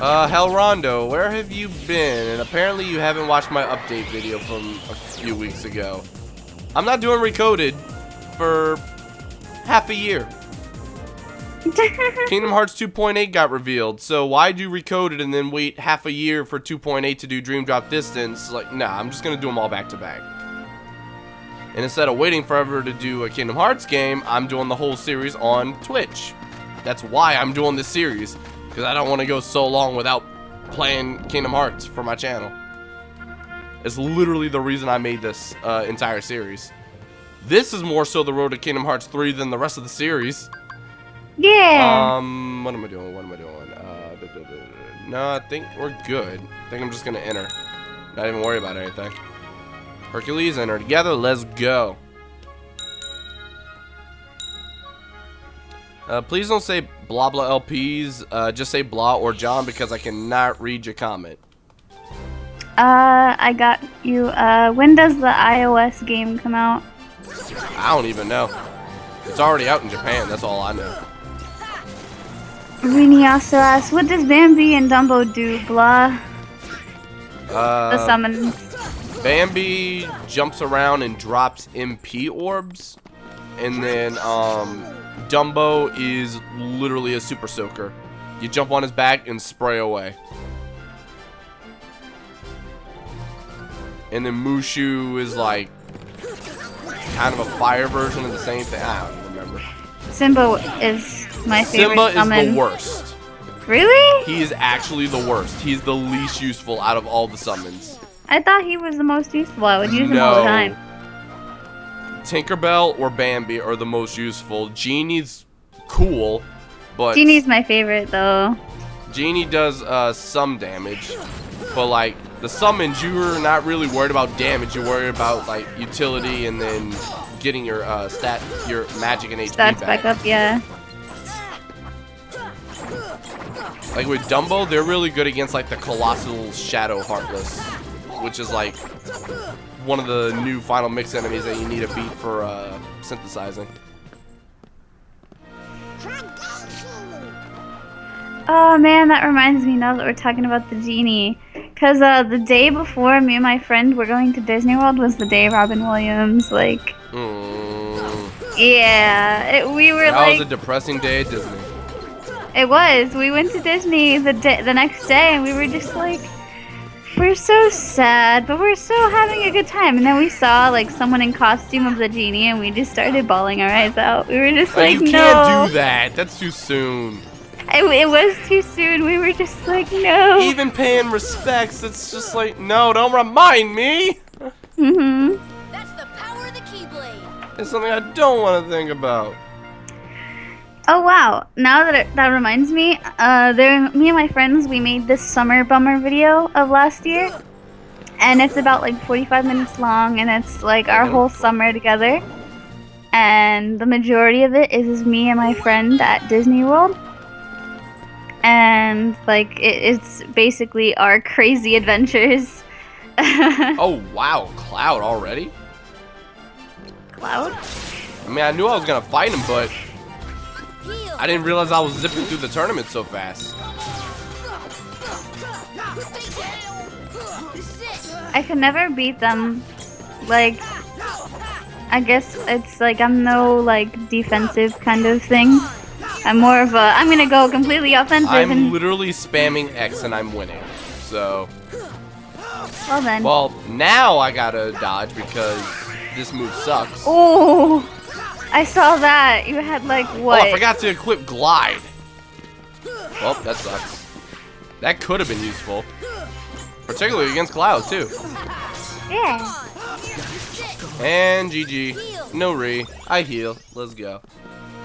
Hellrondo, where have you been? And apparently you haven't watched my update video from a few weeks ago. I'm not doing Recoded for half a year. Kingdom Hearts 2.8 got revealed, so why do Recoded and then wait half a year for 2.8 to do Dream Drop Distance? Like, nah, I'm just gonna do them all back to back. And instead of waiting forever to do a Kingdom Hearts game, I'm doing the whole series on Twitch. That's why I'm doing this series, because I don't want to go so long without playing Kingdom Hearts for my channel. It's literally the reason I made this entire series. This is more so the road to Kingdom Hearts 3 than the rest of the series. Yeah. What am I doing? No, I think we're good. I think I'm just gonna enter. Not even worry about anything. Hercules, enter together. Let's go. Please don't say blah blah LPs. Just say blah or John because I cannot read your comment. I got you. When does the iOS game come out? I don't even know. It's already out in Japan. That's all I know. Rini also asks, what does Bambi and Dumbo do? Blah. The summons. Bambi jumps around and drops MP orbs, and then Dumbo is literally a super soaker. You jump on his back and spray away. And then Mushu is like kind of a fire version of the same thing. I don't even remember. Simba is my favorite Simba summon. is the worst. Really? He is actually the worst. He's the least useful out of all the summons. I thought he was the most useful. I would use him all the time. Tinkerbell or Bambi are the most useful. Genie's cool, but Genie's my favorite though. Genie does some damage, but like the summons, you're not really worried about damage. You're worried about like utility and then getting your your magic and HP Stats back up, yeah. Like with Dumbo, they're really good against like the Colossal Shadow Heartless, which is like one of the new final mix enemies that you need to beat for synthesizing. Oh man, that reminds me now that we're talking about the Genie. Because the day before me and my friend were going to Disney World was the day Robin Williams, like... Yeah, we were that like... was a depressing day at Disney. It was. We went to Disney the next day and we were just like... We're so sad, but we're so having a good time. And then we saw like someone in costume of the Genie and we just started bawling our eyes out. We were just like, no. You can't do that. That's too soon. It was too soon. We were just like, no. Even paying respects, it's just like, no, don't remind me. That's the power of the Keyblade. It's something I don't want to think about. Oh wow! Now that reminds me, me and my friends, we made this summer bummer video of last year, and it's about like 45 minutes long, and it's like our whole summer together, and the majority of it is me and my friend at Disney World, and like it's basically our crazy adventures. Oh wow, Cloud already? Cloud? I mean, I knew I was gonna fight him, but I didn't realize I was zipping through the tournament so fast. I could never beat them. Like, I guess it's like I'm no like defensive kind of thing. I'm more of a I'm gonna go completely offensive. I'm literally spamming X and I'm winning. So. Well then. Well, now I gotta dodge because this move sucks. Oh. I saw that. You had like what? Oh, I forgot to equip Glide. Well, that sucks. That could have been useful. Particularly against Cloud, too. Yeah. And GG. No re. I heal. Let's go.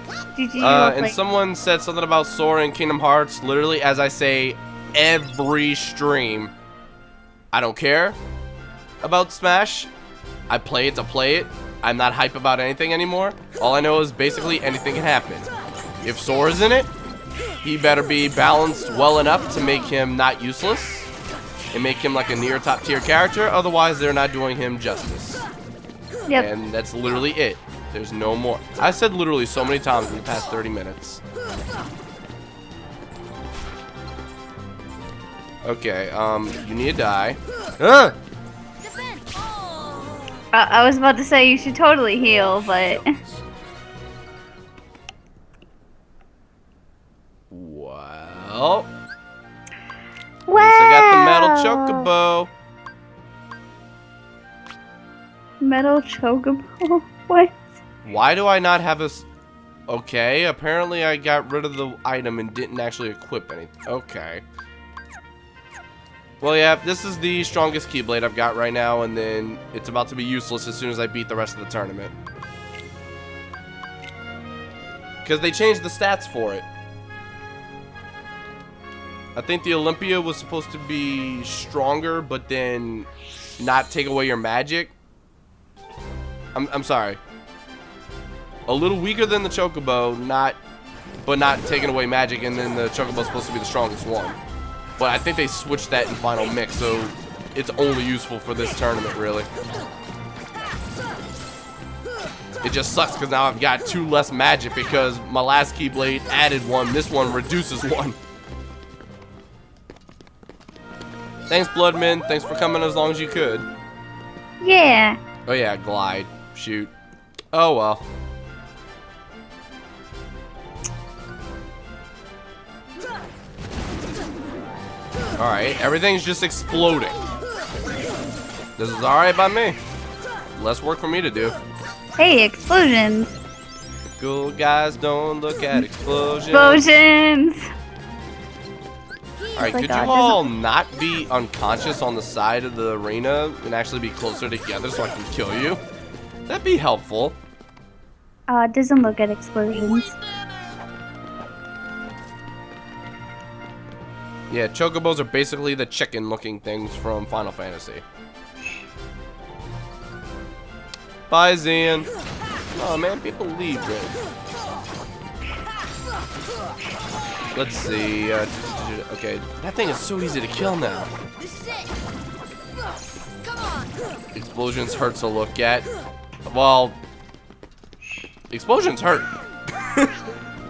GG. And someone said something about Sora in Kingdom Hearts. Literally, as I say every stream, I don't care about Smash. I play it to play it. I'm not hype about anything anymore. All I know is basically anything can happen. If Sora's in it, he better be balanced well enough to make him not useless and make him like a near top tier character. Otherwise, they're not doing him justice. Yep. And that's literally it. There's no more. I said literally so many times in the past 30 minutes. Okay, you need to die. Ah! Defend. Oh. I was about to say you should totally heal, but Well, wow. I got the metal chocobo. Metal chocobo. What? Why do I not have this? Okay, apparently I got rid of the item and didn't actually equip anything. Okay. Well, yeah, this is the strongest Keyblade I've got right now, and then it's about to be useless as soon as I beat the rest of the tournament. Because they changed the stats for it. I think the Olympia was supposed to be stronger, but then not take away your magic. I'm sorry. A little weaker than the Chocobo, but not taking away magic, and then the Chocobo's supposed to be the strongest one. But I think they switched that in Final Mix, so it's only useful for this tournament, really. It just sucks because now I've got 2 less magic because my last Keyblade added 1. This one reduces 1. Thanks, Bloodman. Thanks for coming as long as you could. Yeah. Oh, yeah, glide. Shoot. Oh, well. Alright, everything's just exploding. This is alright by me. Less work for me to do. Hey, explosions. Cool guys don't look at explosions. Explosions. Alright, Oh my could God, you all not be unconscious on the side of the arena and actually be closer together so I can kill you? That'd be helpful. It doesn't look at explosions. Yeah, Chocobos are basically the chicken-looking things from Final Fantasy. Bye, Zian. Oh, man, people leave, right? Let's see. Okay, that thing is so easy to kill now. This is it. Come on. Explosions hurts to look at. Well, explosions hurt.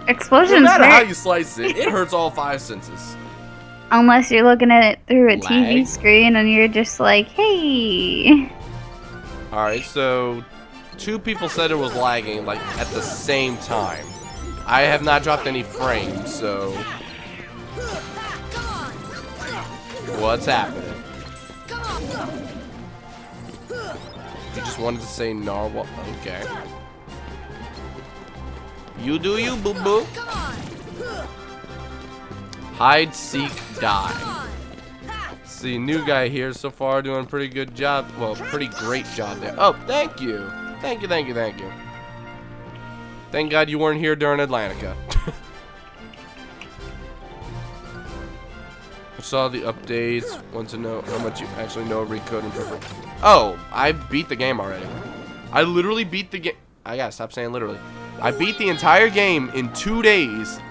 Explosions No matter how hurt. you slice it, it hurts all 5 senses. Unless you're looking at it through a TV Lag. screen and you're just like, hey. Alright, so 2 people said it was lagging, like, at the same time. I have not dropped any frames, so... What's happening? You just wanted to say narwhal. Okay. You do you, boo-boo. Hide, seek, die. See, new guy here so far doing a pretty good job. Well, pretty great job there. Oh, thank you. Thank you, thank you, thank you. Thank God you weren't here during Atlantica. I saw the updates. Want to know how much you actually know of recoding for. Oh, I beat the game already. I literally beat the game. I gotta stop saying literally. I beat the entire game in 2 days.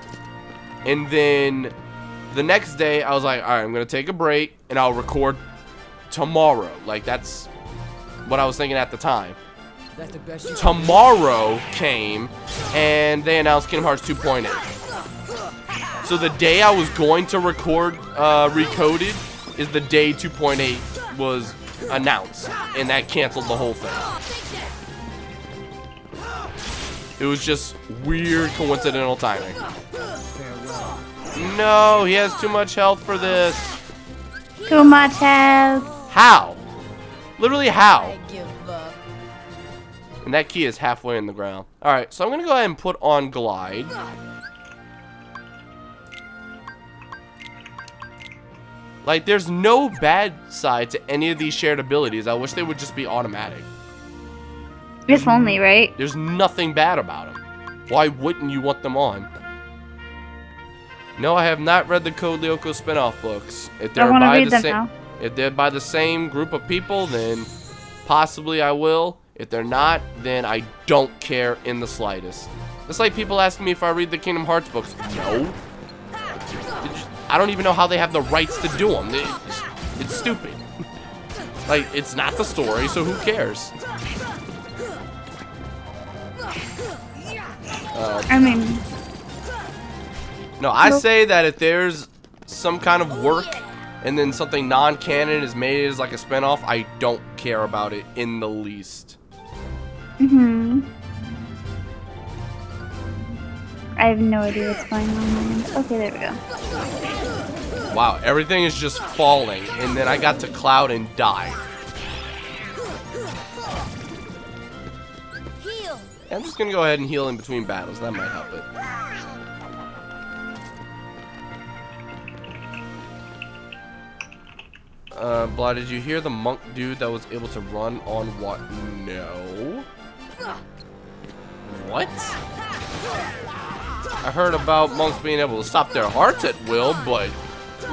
And then the next day, I was like, all right, I'm going to take a break and I'll record tomorrow. Like, that's what I was thinking at the time. That's the best Tomorrow came and they announced Kingdom Hearts 2.8. So the day I was going to record Recoded is the day 2.8 was announced. And that canceled the whole thing. It was just weird coincidental timing. No, he has too much health for this. Too much health. How? Literally how? I give up. And that key is halfway in the ground. Alright, so I'm going to go ahead and put on Glide. Like, there's no bad side to any of these shared abilities. I wish they would just be automatic. If only, right? There's nothing bad about them. Why wouldn't you want them on? No, I have not read the Code Lyoko spin-off books. If I they're want to by read the them same, now. if they're by the same group of people, then possibly I will. If they're not, then I don't care in the slightest. It's like people asking me if I read the Kingdom Hearts books. No. I don't even know how they have the rights to do them. It's stupid. Like, it's not the story, so who cares? I mean, No, I say that if there's some kind of work and then something non-canon is made as like a spinoff, I don't care about it in the least. I have no idea what's going on. Okay, there we go. Wow, everything is just falling, and then I got to Cloud and die. Heal. I'm just gonna go ahead and heal in between battles. That might help it. Blah, did you hear the monk dude that was able to run on what? No. What? I heard about monks being able to stop their hearts at will, but...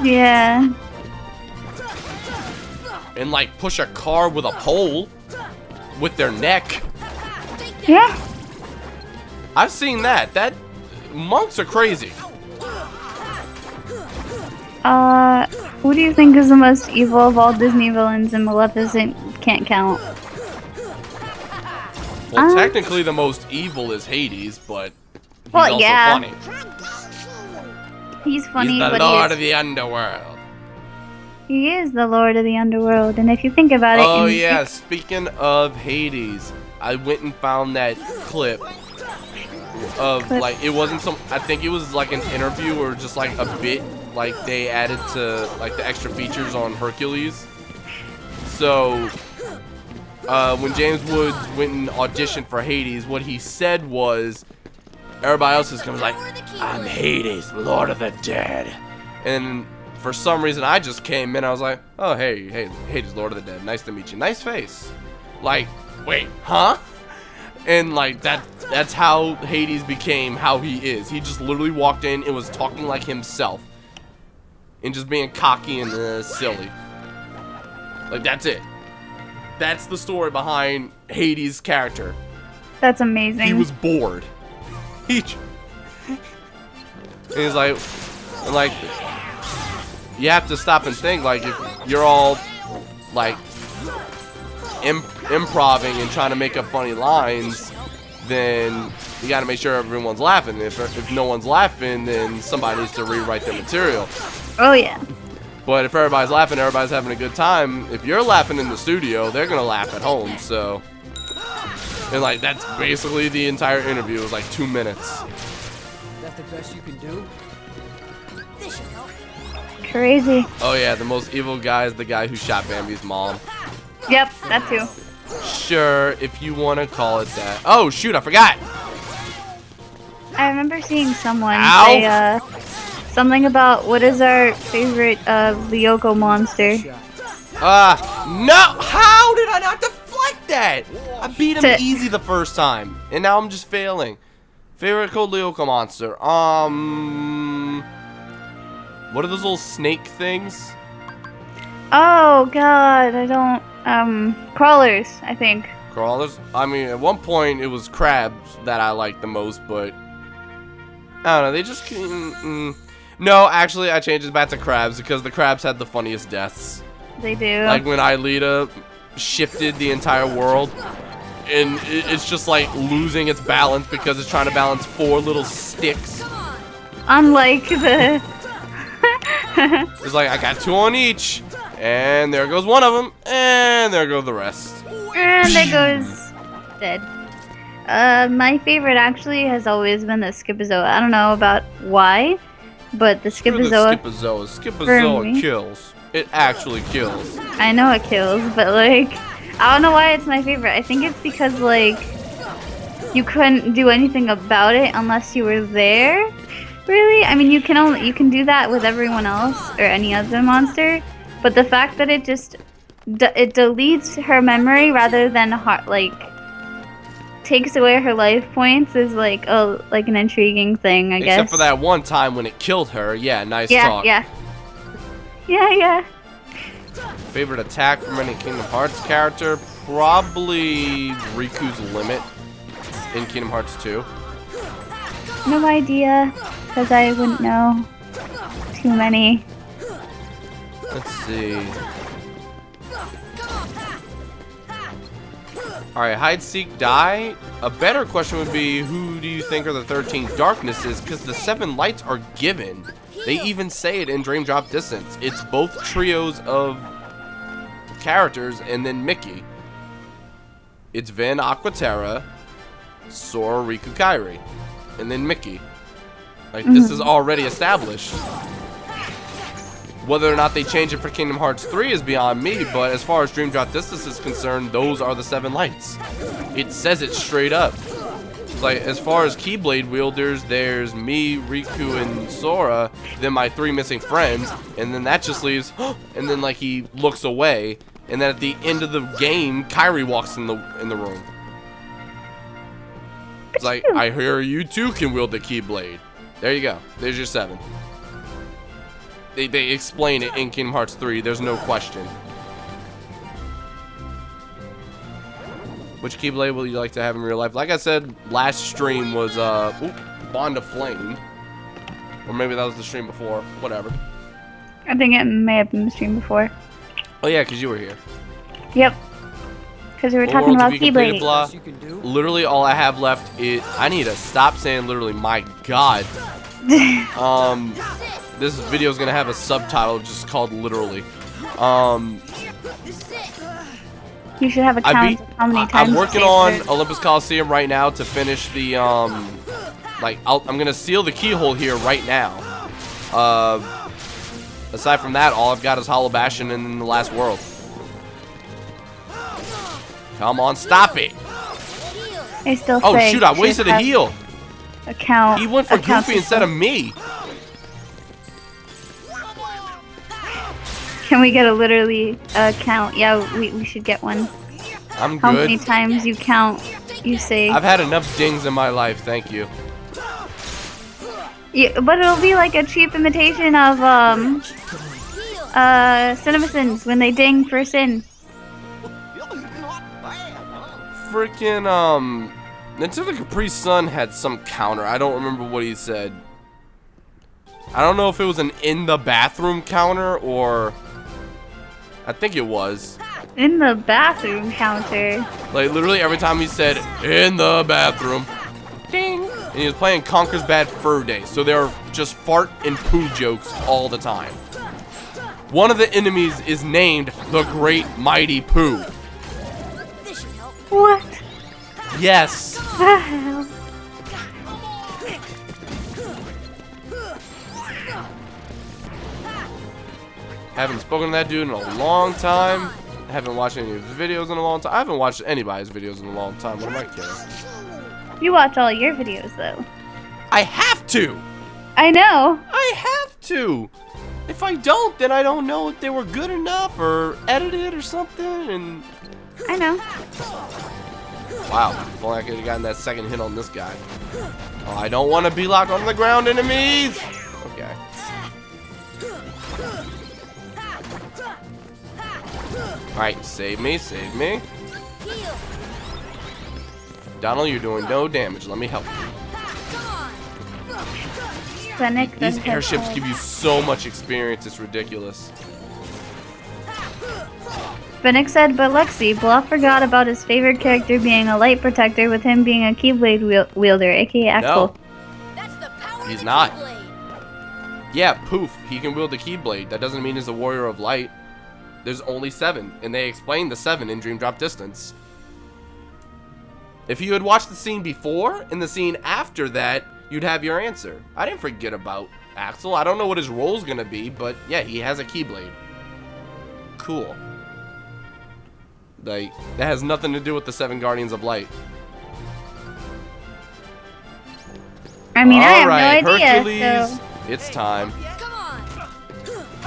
Yeah. And like push a car with a pole with their neck. Yeah. I've seen that. Monks are crazy. Who do you think is the most evil of all Disney villains, and Maleficent can't count? Well, technically the most evil is Hades, but he's Well, also yeah. funny. He's funny, He's the but Lord of the Underworld. he is the Lord of the Underworld, and if you think about it... Oh yeah, speaking of Hades, I went and found that clip of like, it wasn't some, I think it was like an interview or just like a bit like they added to like the extra features on Hercules. So when James Woods went and auditioned for Hades, what he said was, everybody else is gonna be like, I'm Hades, Lord of the Dead. And for some reason I just came in, I was like, oh hey, Hades, Lord of the Dead, nice to meet you, nice face. Like, wait, huh? And like that's how Hades became how he is. He just literally walked in and was talking like himself. And just being cocky and silly. Like, that's it. That's the story behind Hades' character. That's amazing. He was bored. And he's like, you have to stop and think, like, if you're all, like, improving and trying to make up funny lines, then you got to make sure everyone's laughing. If no one's laughing, then somebody needs to rewrite their material. Oh, yeah. But if everybody's laughing, everybody's having a good time, if you're laughing in the studio, they're going to laugh at home, so. And, like, that's basically the entire interview. It was like 2 minutes. That's the best you can do? This should help. Crazy. Oh, yeah, the most evil guy is the guy who shot Bambi's mom. Yep, that too. Sure, if you want to call it that. Oh, shoot, I forgot. I remember seeing someone Ow. say something about what is our favorite Lyoko monster. No! How did I not deflect that? I beat him easy the first time, and now I'm just failing. Favorite code Lyoko monster. What are those little snake things? Oh god, I don't crawlers, I think. Crawlers? I mean, at one point it was crabs that I liked the most, but I don't know, they just No, actually I changed it back to crabs because the crabs had the funniest deaths. They do. Like when Aelita shifted the entire world, and it's just like losing its balance because it's trying to balance 4 little sticks. Unlike the It's like, I got 2 on each, and there goes one of them, and there go the rest. and there goes dead. My favorite actually has always been the Skipazoa. I don't know about why, but the Skipazoa. Skipazoa kills. It actually kills. I know it kills, but like, I don't know why it's my favorite. I think it's because like, you couldn't do anything about it unless you were there. Really? I mean, you can do that with everyone else or any other monster, but the fact that it just it deletes her memory rather than takes away her life points is like an intriguing thing, I guess. Except for that one time when it killed her. Yeah, nice talk. Yeah. Favorite attack from any Kingdom Hearts character? Probably Riku's Limit in Kingdom Hearts 2. No idea, because I wouldn't know too many. Let's see. Alright, hide, seek, die. A better question would be, who do you think are the 13 darknesses? Because the 7 lights are given. They even say it in Dream Drop Distance. It's both trios of characters and then Mickey. It's Vin, Aquaterra, Sora, Riku, Kairi, and then Mickey. Like, this is already established. Whether or not they change it for Kingdom Hearts 3 is beyond me, but as far as Dream Drop Distance is concerned, those are the 7 lights. It says it straight up. Like, as far as Keyblade wielders, there's me, Riku, and Sora, then my 3 missing friends, and then that just leaves, and then like he looks away, and then at the end of the game, Kairi walks in the room. It's like, I hear you too can wield the Keyblade. There you go. There's your 7. They explain it in Kingdom Hearts 3. There's no question. Which Keyblade will you like to have in real life? Like I said, last stream was Bond of Flame. Or maybe that was the stream before. Whatever. I think it may have been the stream before. Oh yeah, because you were here. Yep. Because we were talking about Keyblade. Blah. Literally all I have left is... I need to stop saying literally, my god. This video is going to have a subtitle just called literally. You should have a count of how many times. I'm working on Olympus Coliseum right now to finish the, like, I'm going to seal the keyhole here right now. Aside from that, all I've got is Hollow Bastion and the Last World. Come on, stop it. I still oh, say shoot, I wasted a heal. Account. He went for Goofy instead of me. Can we get a literally count? Yeah, we should get one. I'm good. How many times you count, you say. I've had enough dings in my life, thank you. Yeah, but it'll be like a cheap imitation of CinemaSins when they ding for a sin. Freaking Nintendo Capri Sun had some counter. I don't remember what he said. I don't know if it was an in the bathroom counter or I think it was. In the bathroom counter. Like literally every time he said in the bathroom, ding, and he was playing Conker's Bad Fur Day, so there are just fart and poo jokes all the time. One of the enemies is named the Great Mighty Poo. What? Yes. The hell? Haven't spoken to that dude in a long time. Haven't watched any of his videos in a long time. I haven't watched anybody's videos in a long time. What am I kidding? You watch all your videos though. I have to. I know. I have to. If I don't, then I don't know if they were good enough or edited or something. And I know. wow, if only I could have gotten that second hit on this guy. Oh, I don't want to be locked on the ground, enemies. Okay. Alright, save me, save me. Donald, you're doing no damage. Let me help you. Fennec These airships give you so much experience, it's ridiculous. Fennec said, but Lexi, Bluff forgot about his favorite character being a light protector with him being a Keyblade wielder, aka Axel. No. He's not. Yeah, poof, he can wield the Keyblade. That doesn't mean he's a warrior of light. There's only 7, and they explained the 7 in Dream Drop Distance. If you had watched the scene before and the scene after that, you'd have your answer. I didn't forget about Axel. I don't know what his role's gonna be, but yeah, he has a Keyblade. Cool. Like, that has nothing to do with the 7 Guardians of Light. I mean, I have no idea. Hercules, So it's time.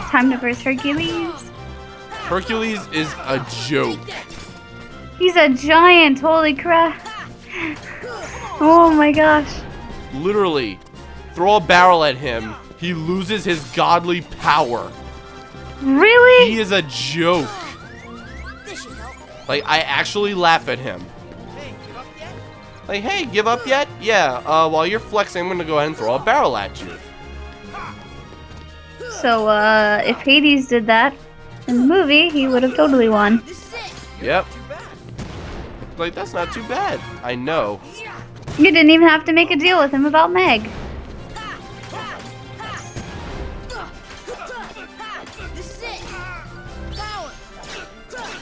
time to verse Hercules. Hercules is a joke. He's a giant, holy crap. Oh my gosh. Literally, throw a barrel at him, he loses his godly power. Really? He is a joke. Like, I actually laugh at him. Like, hey, give up yet? Yeah, while you're flexing, I'm gonna go ahead and throw a barrel at you. So, if Hades did that in the movie, he would have totally won. Yep. Like, that's not too bad. I know. You didn't even have to make a deal with him about Meg.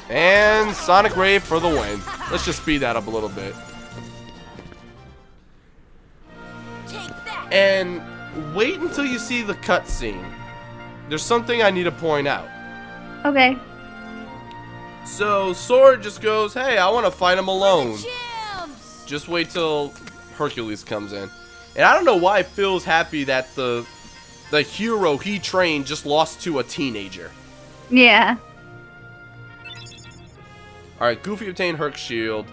And Sonic Ray for the win. Let's just speed that up a little bit. Take that. And wait until you see the cutscene. There's something I need to point out. Okay. So Sora just goes, hey, I want to fight him alone. Gems. Just wait till Hercules comes in. And I don't know why Phil's happy that the hero he trained just lost to a teenager. Yeah. Alright, Goofy obtained Herc's shield.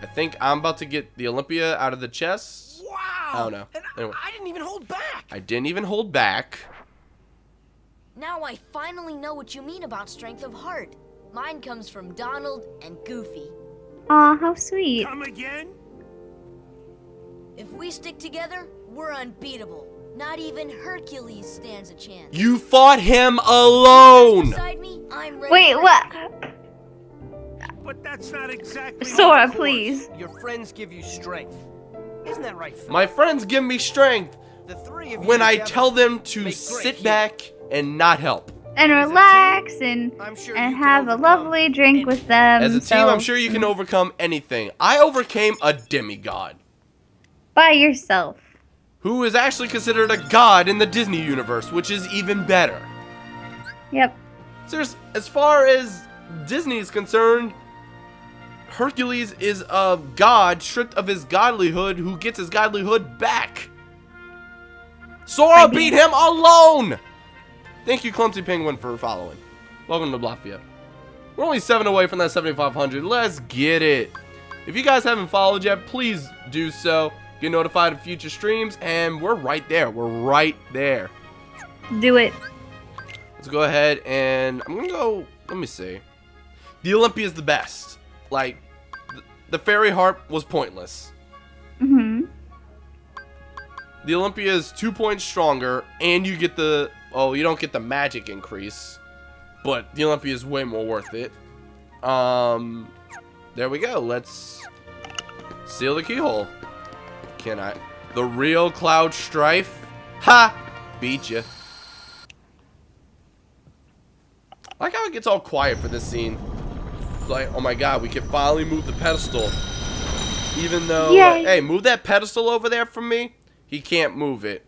I think I'm about to get the Olympia out of the chest. Wow! I don't know. And Anyway. I didn't even hold back. I didn't even hold back. Now I finally know what you mean about strength of heart. Mine comes from Donald and Goofy. Aw, how sweet. Come again? If we stick together, we're unbeatable. Not even Hercules stands a chance. You fought him alone! Beside me, I'm ready. Wait, for what? But that's not exactly. Sora, Of course, please. Your friends give you strength. Isn't that right, Phil? My friends give me strength The three of you when I together tell them to make great sit heroes. back and not help. And relax and I'm sure and you can have a overcome lovely drink with them. As a team, so- I'm sure you can overcome anything. I overcame a demigod, By yourself. who is actually considered a god in the Disney universe, which is even better. Yep. Seriously, as far as Disney is concerned, Hercules is a god stripped of his godlyhood who gets his godlyhood back. Sora beat him alone! Thank you, Clumsy Penguin, for following. Welcome to Blockvia. We're only 7 away from that 7,500. Let's get it. If you guys haven't followed yet, please do so. Get notified of future streams, and we're right there. We're right there. Do it. Let's go ahead and I'm gonna go. Let me see. The Olympia is the best. Like, the fairy harp was pointless. Mm-hmm. The Olympia is 2 points stronger, and you get the. Oh, you don't get the magic increase, but the Olympia is way more worth it. There we go. Let's seal the keyhole. Can I? The real Cloud Strife? Ha! Beat ya. I like how it gets all quiet for this scene. It's like, oh my god, we can finally move the pedestal. Even though, Yay. hey, move that pedestal over there for me. He can't move it.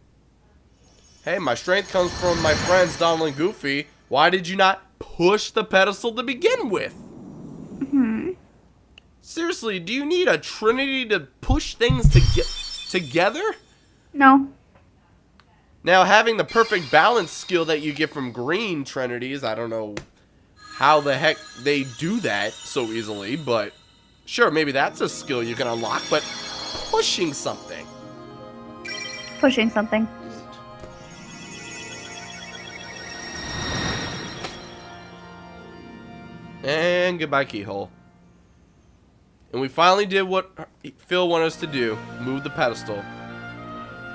Hey, my strength comes from my friends Donald and Goofy. Why did you not push the pedestal to begin with? Mm-hmm. Seriously, do you need a trinity to push things together? No. Now, having the perfect balance skill that you get from green trinities, I don't know how the heck they do that so easily, but sure, maybe that's a skill you can unlock, but pushing something. Pushing something. And goodbye, keyhole. And we finally did what Phil wanted us to do, move the pedestal.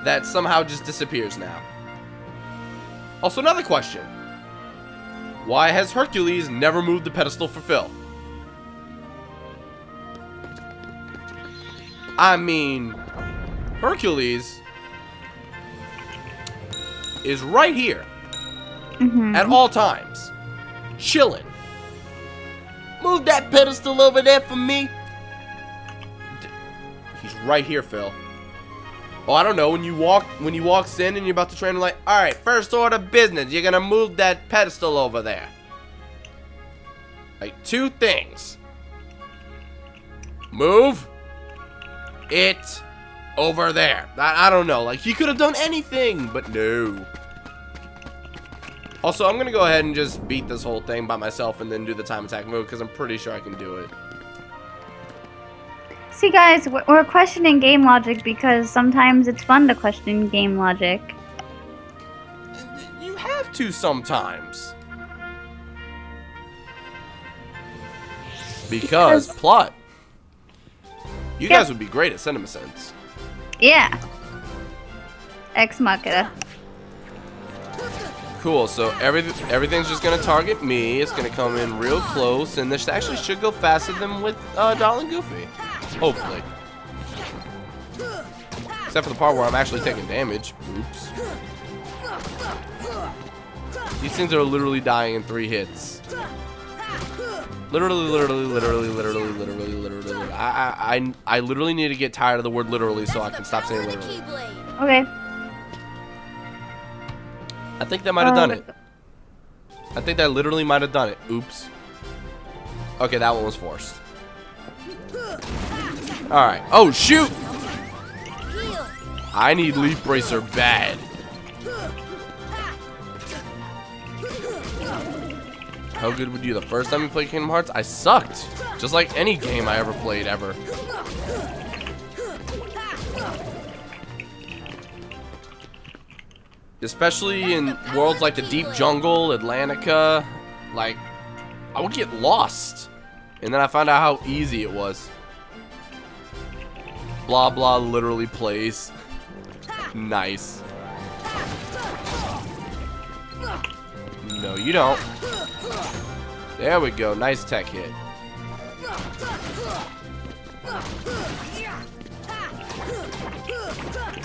That somehow just disappears now. Also, another question. Why has Hercules never moved the pedestal for Phil? I mean, Hercules is right here Mm-hmm. at all times, chilling. Move that pedestal over there for me. He's right here, Phil. Oh, I don't know. When he walks in and you're about to train him, like, all right, first order of business, you're gonna move that pedestal over there. Like, 2 things. Move it over there. I don't know. Like, he could have done anything, but no. Also, I'm gonna go ahead and just beat this whole thing by myself and then do the time attack move because I'm pretty sure I can do it. See, guys, we're questioning game logic because sometimes it's fun to question game logic. You have to sometimes. Because plot. You guys would be great at CinemaSense. Yeah. Ex Machina. Cool, so everything's just gonna target me. It's gonna come in real close, and this actually should go faster than with Donald and Goofy. Hopefully. Except for the part where I'm actually taking damage. Oops. These things are literally dying in 3 hits. Literally. I literally need to get tired of the word literally so I can stop saying literally. Okay. I think that might have done it. I think that literally might have done it. Oops. Okay, that one was forced. Alright. Oh, shoot! I need Leaf Bracer bad. How good would you the first time you played Kingdom Hearts? I sucked. Just like any game I ever played, ever. Especially in worlds like the Deep Jungle, Atlantica. Like, I would get lost. And then I found out how easy it was. Blah blah literally plays. Nice. No, you don't. There we go. Nice tech hit.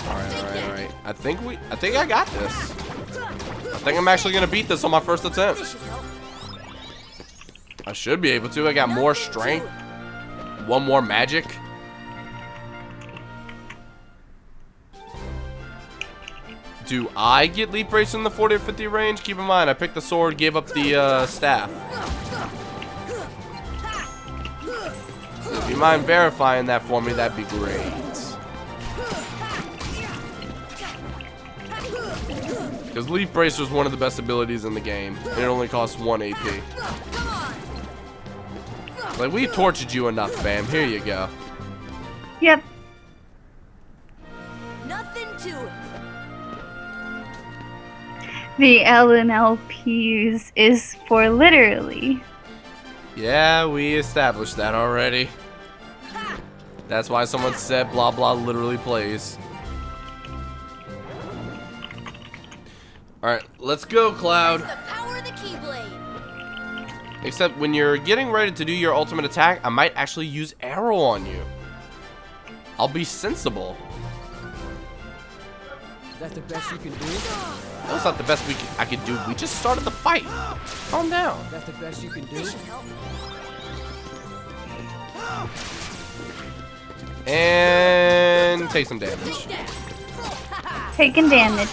Alright. I think I got this. I think I'm actually gonna beat this on my first attempt. I should be able to. I got more strength. One more magic. Do I get Leaf Bracer in the 40 or 50 range? Keep in mind, I picked the sword, gave up the staff. If you mind verifying that for me, that'd be great. Because Leaf Bracer is one of the best abilities in the game, and it only costs 1 AP. Like, we've tortured you enough, fam. Here you go. Yep. Nothing to it. The L in LPs is for literally. Yeah, we established that already. That's why someone said blah blah literally plays. Alright, let's go, Cloud. The power of the Keyblade. Except when you're getting ready to do your ultimate attack, I might actually use arrow on you. I'll be sensible. That's the best you can do? That's not the best I could do. We just started the fight. Calm down. That's the best you can do? And take some damage. Taking damage.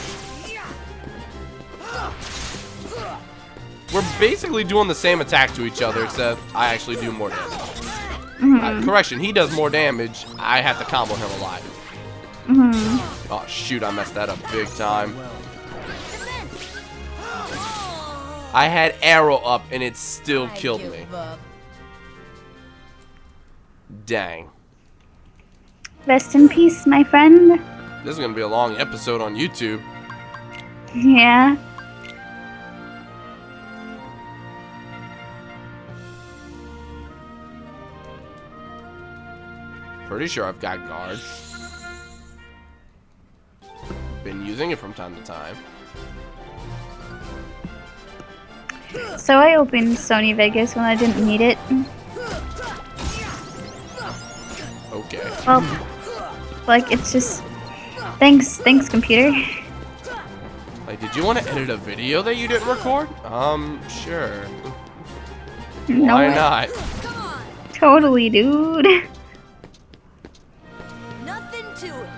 We're basically doing the same attack to each other, except I actually do more damage. Correction, he does more damage. I have to combo him a lot. Oh shoot, I messed that up big time. I had arrow up and it still killed me. Dang. Rest in peace, my friend. This is gonna be a long episode on YouTube. Yeah. Pretty sure I've got guard. Been using it from time to time. So I opened Sony Vegas when I didn't need it. Okay. Well, like it's just thanks computer. Like, did you want to edit a video that you didn't record? Sure. No Why way. not? Totally, dude. Nothing to it.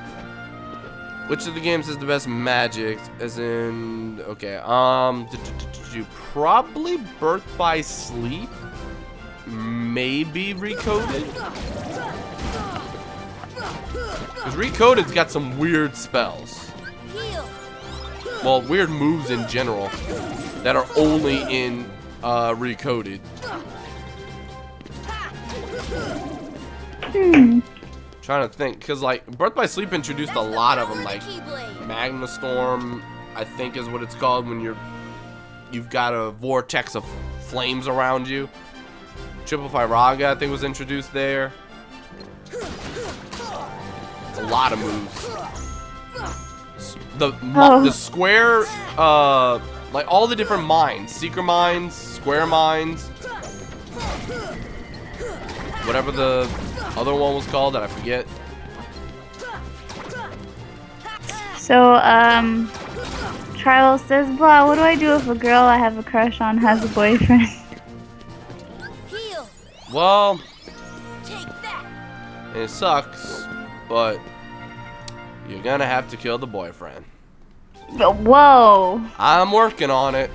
Which of the games is the best magic? As in, okay, probably Birth by Sleep, maybe Recoded. Because Recoded's got some weird spells. Heal. Well, weird moves in general that are only in Recoded. Trying to think, because like Birth by Sleep introduced a lot of them, like Magma Storm, I think is what it's called when you've got a vortex of flames around you. Triple Raga, I think, was introduced there. A lot of moves. The square, like all the different mines, secret mines, square mines, whatever the other one was called that I forget. So, Trial says, blah, what do I do if a girl I have a crush on has a boyfriend? Well, Take that. it sucks, but you're gonna have to kill the boyfriend. Whoa. I'm working on it.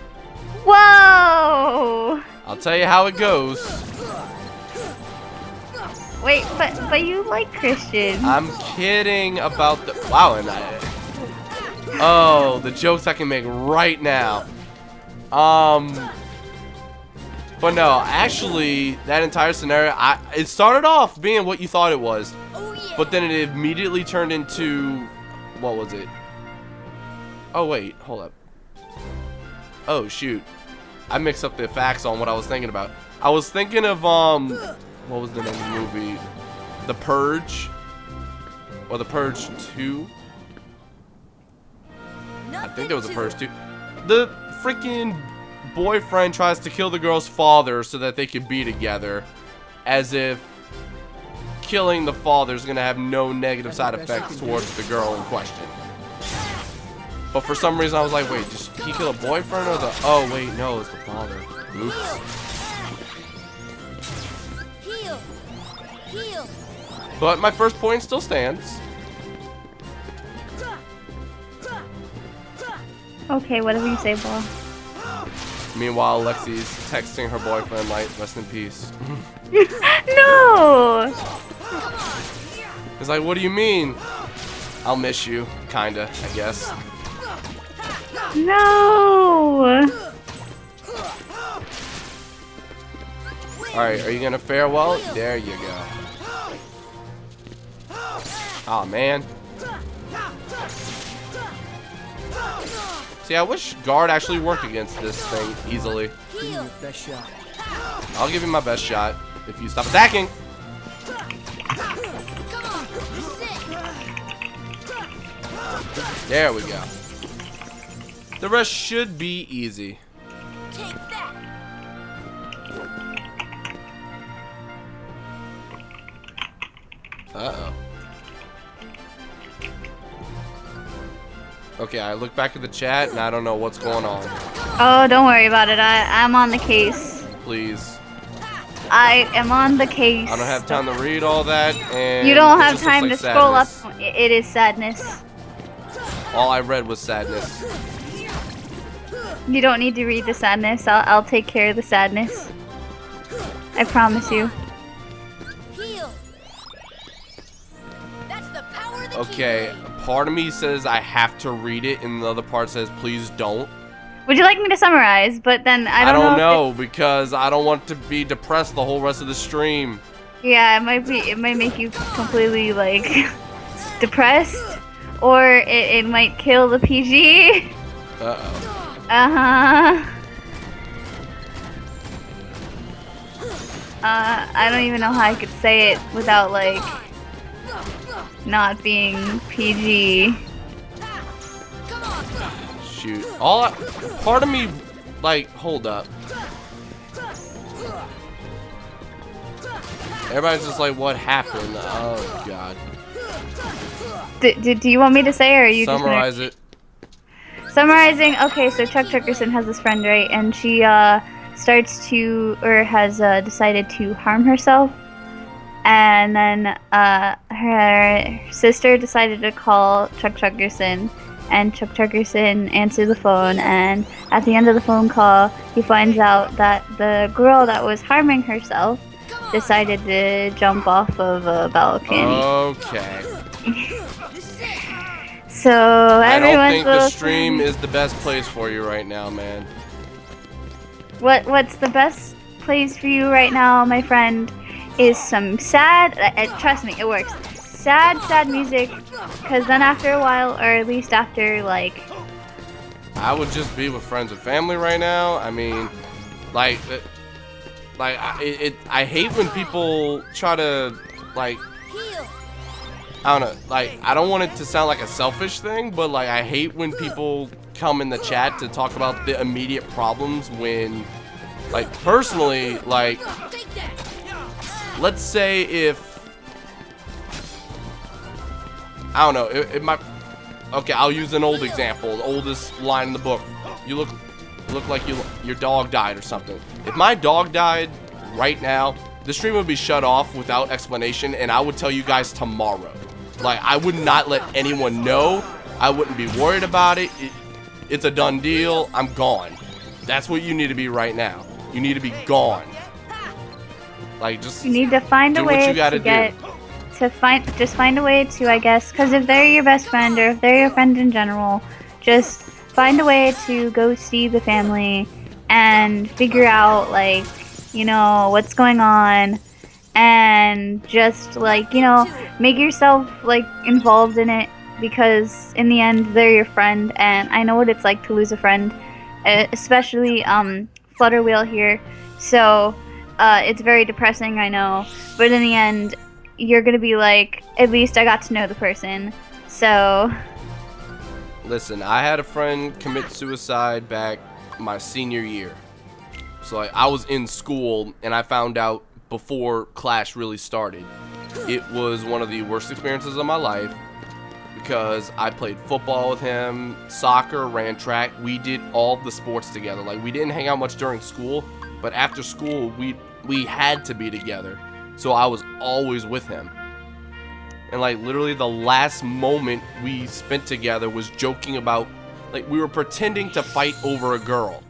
Whoa. I'll tell you how it goes. Wait, but you like Christian. I'm kidding about the wow, and oh, the jokes I can make right now. But no, actually, that entire scenario, it started off being what you thought it was, Oh yeah. but then it immediately turned into, what was it? Oh wait, hold up. Oh shoot, I mixed up the facts on what I was thinking about. I was thinking of what was the name of the movie? The Purge, or The Purge 2? I think there was a Purge 2. The freaking boyfriend tries to kill the girl's father so that they could be together, as if killing the father is gonna have no negative side effects towards the girl in question. But for some reason I was like, wait, did he kill a boyfriend or the? Oh wait, no, it's the father. Oops. Heal. Heal. But my first point still stands. Okay, whatever you say, Ball. Meanwhile, Lexi's texting her boyfriend like, rest in peace. No. He's like, what do you mean? I'll miss you, kinda, I guess. No. Alright, are you gonna fare well? There you go. Aw, man. See, I wish guard actually worked against this thing easily. Give me your best shot. I'll give you my best shot if you stop attacking. There we go. The rest should be easy. Take that. Uh-oh. Okay, I look back at the chat and I don't know what's going on. Oh, don't worry about it. I'm on the case. Please. I am on the case. I don't have time to read all that, and You don't it have just looks time like to scroll up. sadness. It is sadness. All I read was sadness. You don't need to read the sadness. I'll take care of the sadness. I promise you. Heal. That's the power of the Okay, Keyblade. part of me says I have to read it, and the other part says please don't. Would you like me to summarize? But then I I don't don't know. know because I don't want to be depressed the whole rest of the stream. Yeah, it might be. It might make you completely like depressed, or it might kill the PG. Uh-oh. I don't even know how I could say it without like not being PG. Shoot. Part of me, like, hold up. Everybody's just like, what happened? Oh, God. Do you want me to say, or are you Summarize it. Summarizing? Okay, so Chuck Chuckerson has this friend, right? And she starts to, or has decided to harm herself. And then her sister decided to call Chuck Chuckerson. And Chuck Chuckerson answered the phone, and at the end of the phone call, he finds out that the girl that was harming herself decided to jump off of a balcony. Okay. So I don't everyone's think the little stream is the best place for you right now, man. What's the best place for you right now, my friend, is some sad. Trust me, it works. Sad music, because then after a while, or at least after like, I would just be with friends and family right now. I mean, I hate when people try to, like, I don't know, like, I don't want it to sound like a selfish thing, but like, I hate when people come in the chat to talk about the immediate problems when, like, personally, like, let's say if, I don't know, it might, okay, I'll use an old example, the oldest line in the book. You look like your dog died or something. If my dog died right now, the stream would be shut off without explanation, and I would tell you guys tomorrow. Like, I would not let anyone know. I wouldn't be worried about it. It's a done deal. I'm gone. That's what you need to be right now. You need to be gone. Like, just You need to find a do what way you gotta to get just find a way to, I guess, because if they're your best friend or if they're your friend in general, just find a way to go see the family and figure out, like, you know, what's going on, and just, like, you know, make yourself, like, involved in it, because in the end they're your friend, and I know what it's like to lose a friend, especially Flutterwheel here. So it's very depressing, I know, but in the end you're gonna be like, at least I got to know the person. So listen, I had a friend commit suicide back my senior year. So like, I was in school and I found out before Clash really started. It was one of the worst experiences of my life because I played football with him, soccer, ran track. We did all the sports together. Like, we didn't hang out much during school, but after school we had to be together. So I was always with him. And like, literally the last moment we spent together was joking about, like, we were pretending to fight over a girl.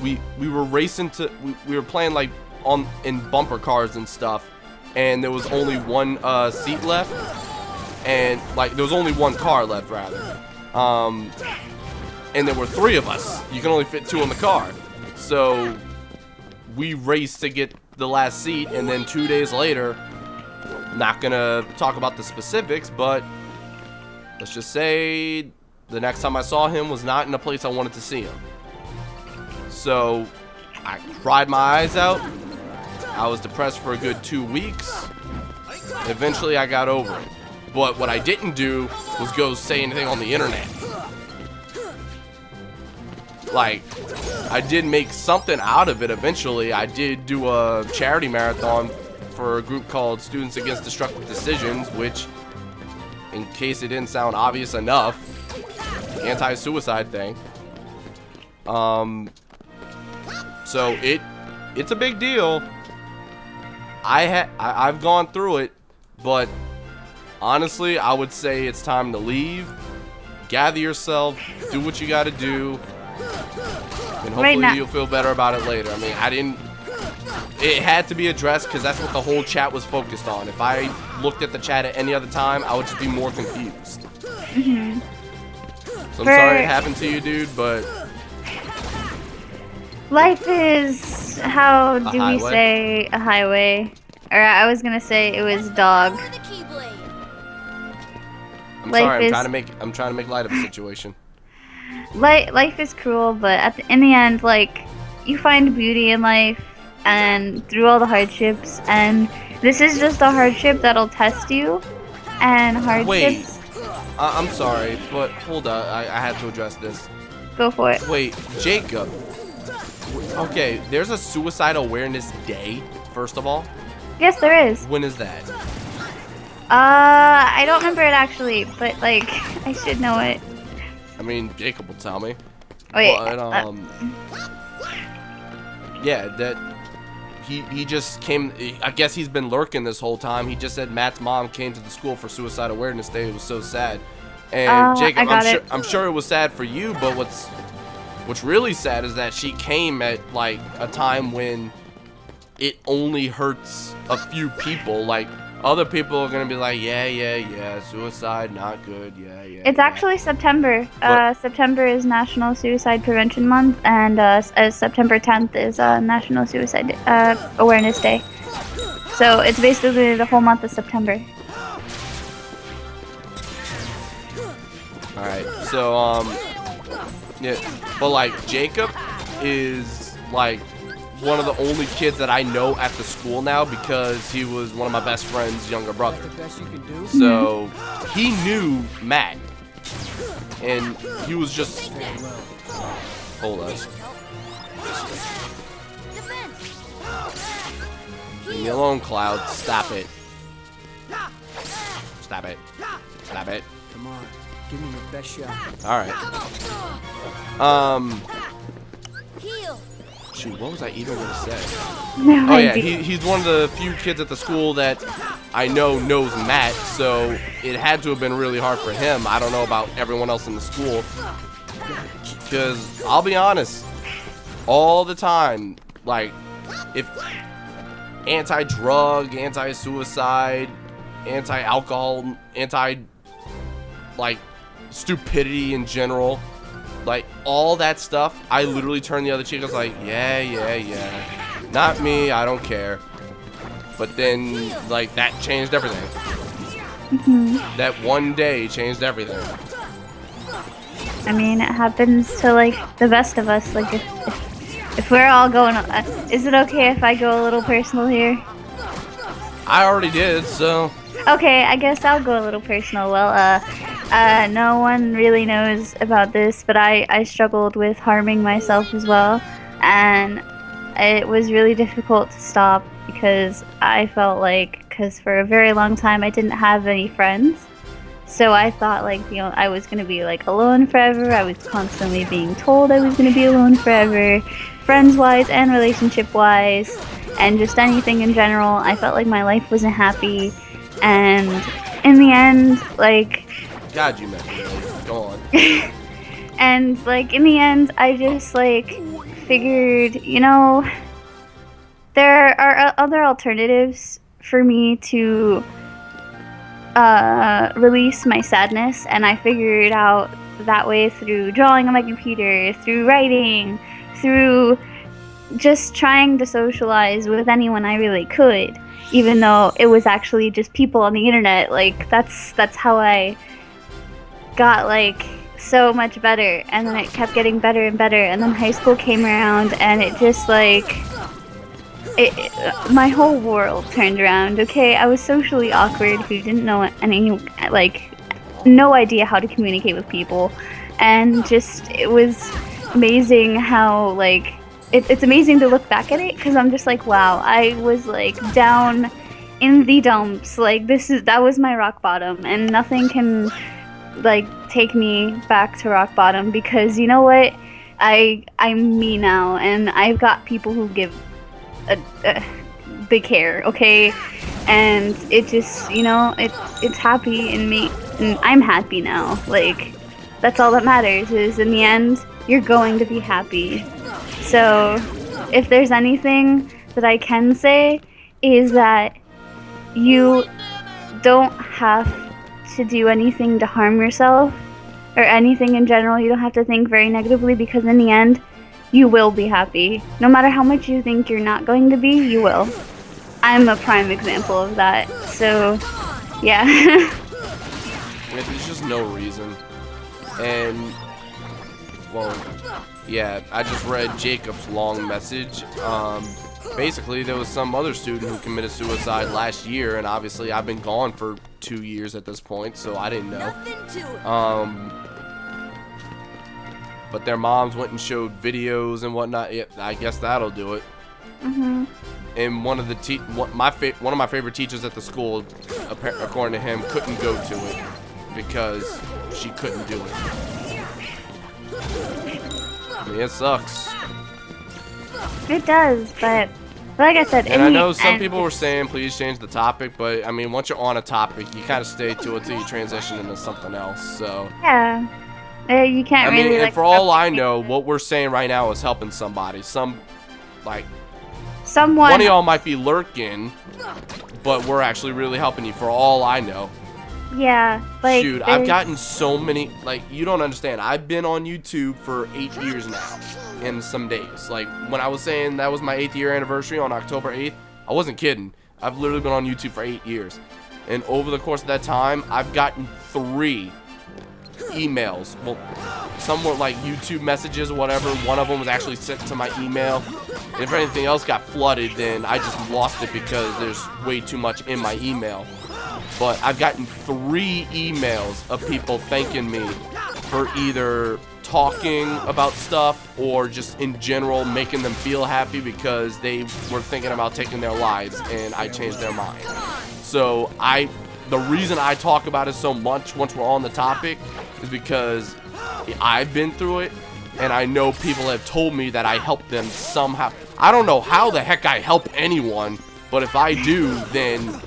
We were racing to, we were playing like in bumper cars and stuff, and there was only one seat left, and like there was only one car left rather, and there were 3 of us. You can only fit 2 in the car, so we raced to get the last seat. And then 2 days later, not gonna talk about the specifics, but let's just say the next time I saw him was not in a place I wanted to see him. So I cried my eyes out. I was depressed for a good 2 weeks. Eventually I got over it. But what I didn't do was go say anything on the internet. Like, I did make something out of it eventually. I did do a charity marathon for a group called Students Against Destructive Decisions, which, in case it didn't sound obvious enough, anti-suicide thing. So it's a big deal. I've gone through it, but honestly, I would say it's time to leave. Gather yourself, do what you got to do, and hopefully you'll feel better about it later. I mean, it had to be addressed because that's what the whole chat was focused on. If I looked at the chat at any other time, I would just be more confused. Mhm. So I'm sorry it happened to you, dude, but life is, how do we say, a highway? Or I was gonna say it was dog. I'm sorry, I'm trying to make light of the situation. Life is cruel, but in the end, like, you find beauty in life, and through all the hardships, and this is just a hardship that'll test you, and hardships. Wait, I'm sorry, but hold on, I have to address this. Go for it. Wait, Jacob. Okay, there's a Suicide Awareness Day, first of all. Yes, there is. When is that? I don't remember it actually, but like, I should know it. I mean, Jacob will tell me. Wait. But, yeah, that he just came. I guess he's been lurking this whole time. He just said Matt's mom came to the school for Suicide Awareness Day. It was so sad. And Jacob, I'm sure it was sad for you, but what's really sad is that she came at like a time when it only hurts a few people. Like, other people are gonna be like, yeah, suicide, not good, yeah. It's actually September. September is National Suicide Prevention Month, and September 10th is National Suicide Awareness Day. So it's basically the whole month of September. Alright, so, yeah, but like, Jacob is like one of the only kids that I know at the school now because he was one of my best friend's younger brother. So he knew Matt, and he was just, hold on. Leave me alone, Cloud. Stop it. Stop it. Stop it. Come on, give me your best shot. All right. Shoot, what was I even gonna say? No Oh yeah, idea. he's one of the few kids at the school that I know knows Matt, so it had to have been really hard for him. I don't know about everyone else in the school, because I'll be honest, all the time, like, if anti-drug, anti-suicide, anti-alcohol, like, stupidity in general, like, all that stuff, I literally turned the other cheek. I was like, yeah. Not me, I don't care. But then, like, that changed everything. That one day changed everything. I mean, it happens to, like, the best of us. Like, if we're all going... is it okay if I go a little personal here? I already did, so... Okay, I guess I'll go a little personal. Well, no one really knows about this, but I struggled with harming myself as well. And it was really difficult to stop because I felt like... Because for a very long time, I didn't have any friends. So I thought, like, you know, I was going to be, like, alone forever. I was constantly being told I was going to be alone forever, friends-wise and relationship-wise, and just anything in general. I felt like my life wasn't happy, and in the end, like... God, you meant it. Go on. And, like, in the end, I just, like, figured, you know, there are other alternatives for me to... release my sadness, and I figured it out that way through drawing on my computer, through writing, through just trying to socialize with anyone I really could, even though it was actually just people on the internet. Like, that's how I got, like, so much better, and then it kept getting better and better, and then high school came around, and it just, like... my whole world turned around, okay? I was socially awkward who didn't know any, like, no idea how to communicate with people. And just, it was amazing how, like, it's amazing to look back at it, because I'm just like, wow, I was, like, down in the dumps. Like, that was my rock bottom, and nothing can, like, take me back to rock bottom, because, you know what? I'm me now, and I've got people who give they care, okay? And it just, you know, it's happy in me, and I'm happy now. Like, that's all that matters, is in the end, you're going to be happy. So, if there's anything that I can say, is that you don't have to do anything to harm yourself, or anything in general. You don't have to think very negatively, because in the end, you will be happy. No matter how much you think you're not going to be, you will. I'm a prime example of that. So, yeah. There's just no reason. And, well, yeah, I just read Jacob's long message. Basically, there was some other student who committed suicide last year, and obviously I've been gone for 2 years at this point, so I didn't know. But their moms went and showed videos and whatnot. Yeah, I guess that'll do it. And one of my favorite teachers at the school, according to him, couldn't go to it because she couldn't do it. I mean, it sucks. It does, but like I said, and I know some people were saying please change the topic, but I mean, once you're on a topic, you kind of stay to it until you transition into something else. So yeah. You can't really, and like, for all I know, what we're saying right now is helping somebody. One of y'all might be lurking, but we're actually really helping you, for all I know. Yeah, like... Shoot, I've gotten so many... Like, you don't understand. I've been on YouTube for 8 years now, in some days. Like, when I was saying that was my 8th year anniversary on October 8th, I wasn't kidding. I've literally been on YouTube for 8 years. And over the course of that time, I've gotten 3 emails. Well, some were like YouTube messages or whatever. One of them was actually sent to my email. And if anything else got flooded, then I just lost it because there's way too much in my email. But I've gotten 3 emails of people thanking me for either talking about stuff or just in general making them feel happy because they were thinking about taking their lives and I changed their mind. So the reason I talk about it so much once we're on the topic is because I've been through it, and I know people have told me that I help them somehow. I don't know how the heck I help anyone, but if I do, then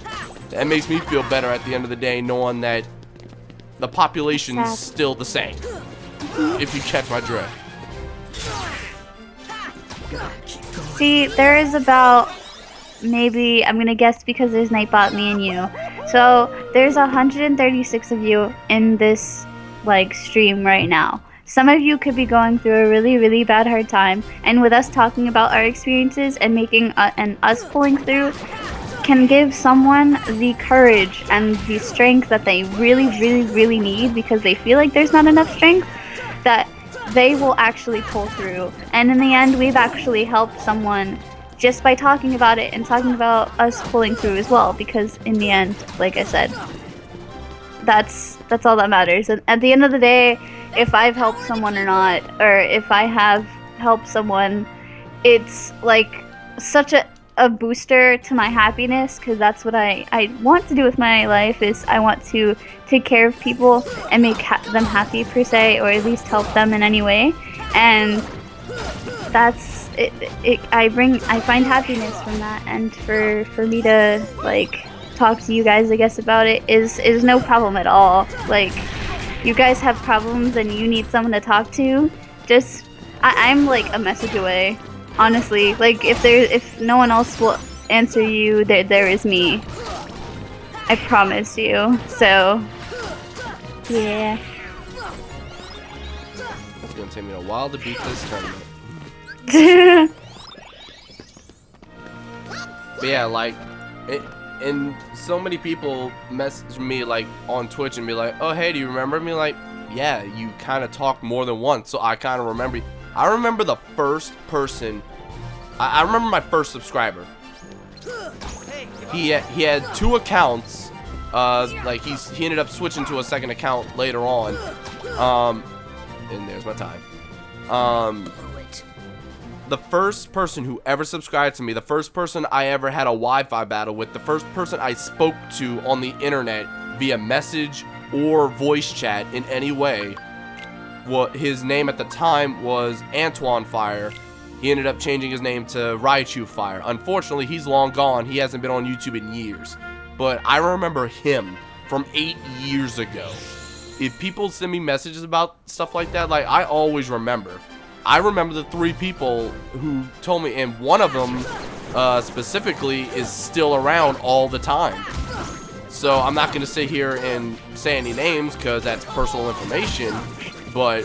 that makes me feel better at the end of the day, knowing that the population's still the same. If you catch my drift. See, there is about, maybe, I'm gonna guess because there's Nightbot, me, and you. So, there's 136 of you in this, like, stream right now. Some of you could be going through a really, really bad hard time, and with us talking about our experiences and making, and us pulling through, can give someone the courage and the strength that they really, really, really need because they feel like there's not enough strength, that they will actually pull through. And in the end, we've actually helped someone just by talking about it and talking about us pulling through as well, because in the end, like I said, that's all that matters. And at the end of the day, if I've helped someone or not, or if I have helped someone, it's like such a booster to my happiness, because that's what I want to do with my life. Is I want to take care of people and make them happy per se, or at least help them in any way. And that's it. I find happiness from that, and for me to like talk to you guys, I guess, about it is no problem at all. Like, you guys have problems and you need someone to talk to, just I'm like a message away. Honestly, like if no one else will answer you, there is me. I promise you. So, yeah. It's gonna take me a while to beat this tournament. But yeah, like, and so many people message me like on Twitch and be like, "Oh, hey, do you remember me?" Like, yeah, you kind of talked more than once, so I kind of remember. I remember the first person. I remember my first subscriber. He had 2 accounts. Like he ended up switching to a second account later on. And there's my time. The first person who ever subscribed to me, the first person I ever had a Wi-Fi battle with, the first person I spoke to on the internet via message or voice chat in any way. What his name at the time was Antoine Fire. He ended up changing his name to Raichu Fire. Unfortunately, he's long gone. He hasn't been on YouTube in years. But I remember him from 8 years ago. If people send me messages about stuff like that, like, I always remember. I remember the 3 people who told me, and one of them specifically is still around all the time. So I'm not going to sit here and say any names because that's personal information. But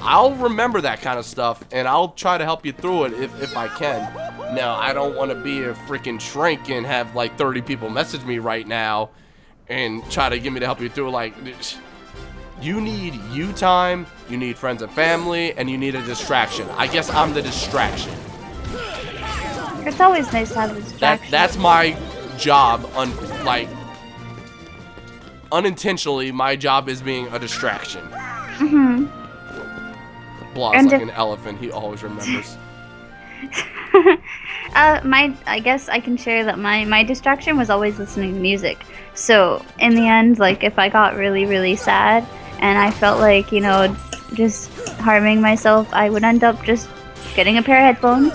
I'll remember that kind of stuff, and I'll try to help you through it if I can. Now, I don't want to be a freaking shrink and have like 30 people message me right now and try to get me to help you through it. Like, you need you time, you need friends and family, and you need a distraction. I guess I'm the distraction. It's always nice to have a distraction. That's my job. Like, unintentionally, my job is being a distraction. Mm-hmm. Blah's like an elephant. He always remembers. I guess I can share that my distraction was always listening to music. So in the end, like, if I got really, really sad and I felt like, you know, just harming myself, I would end up just getting a pair of headphones,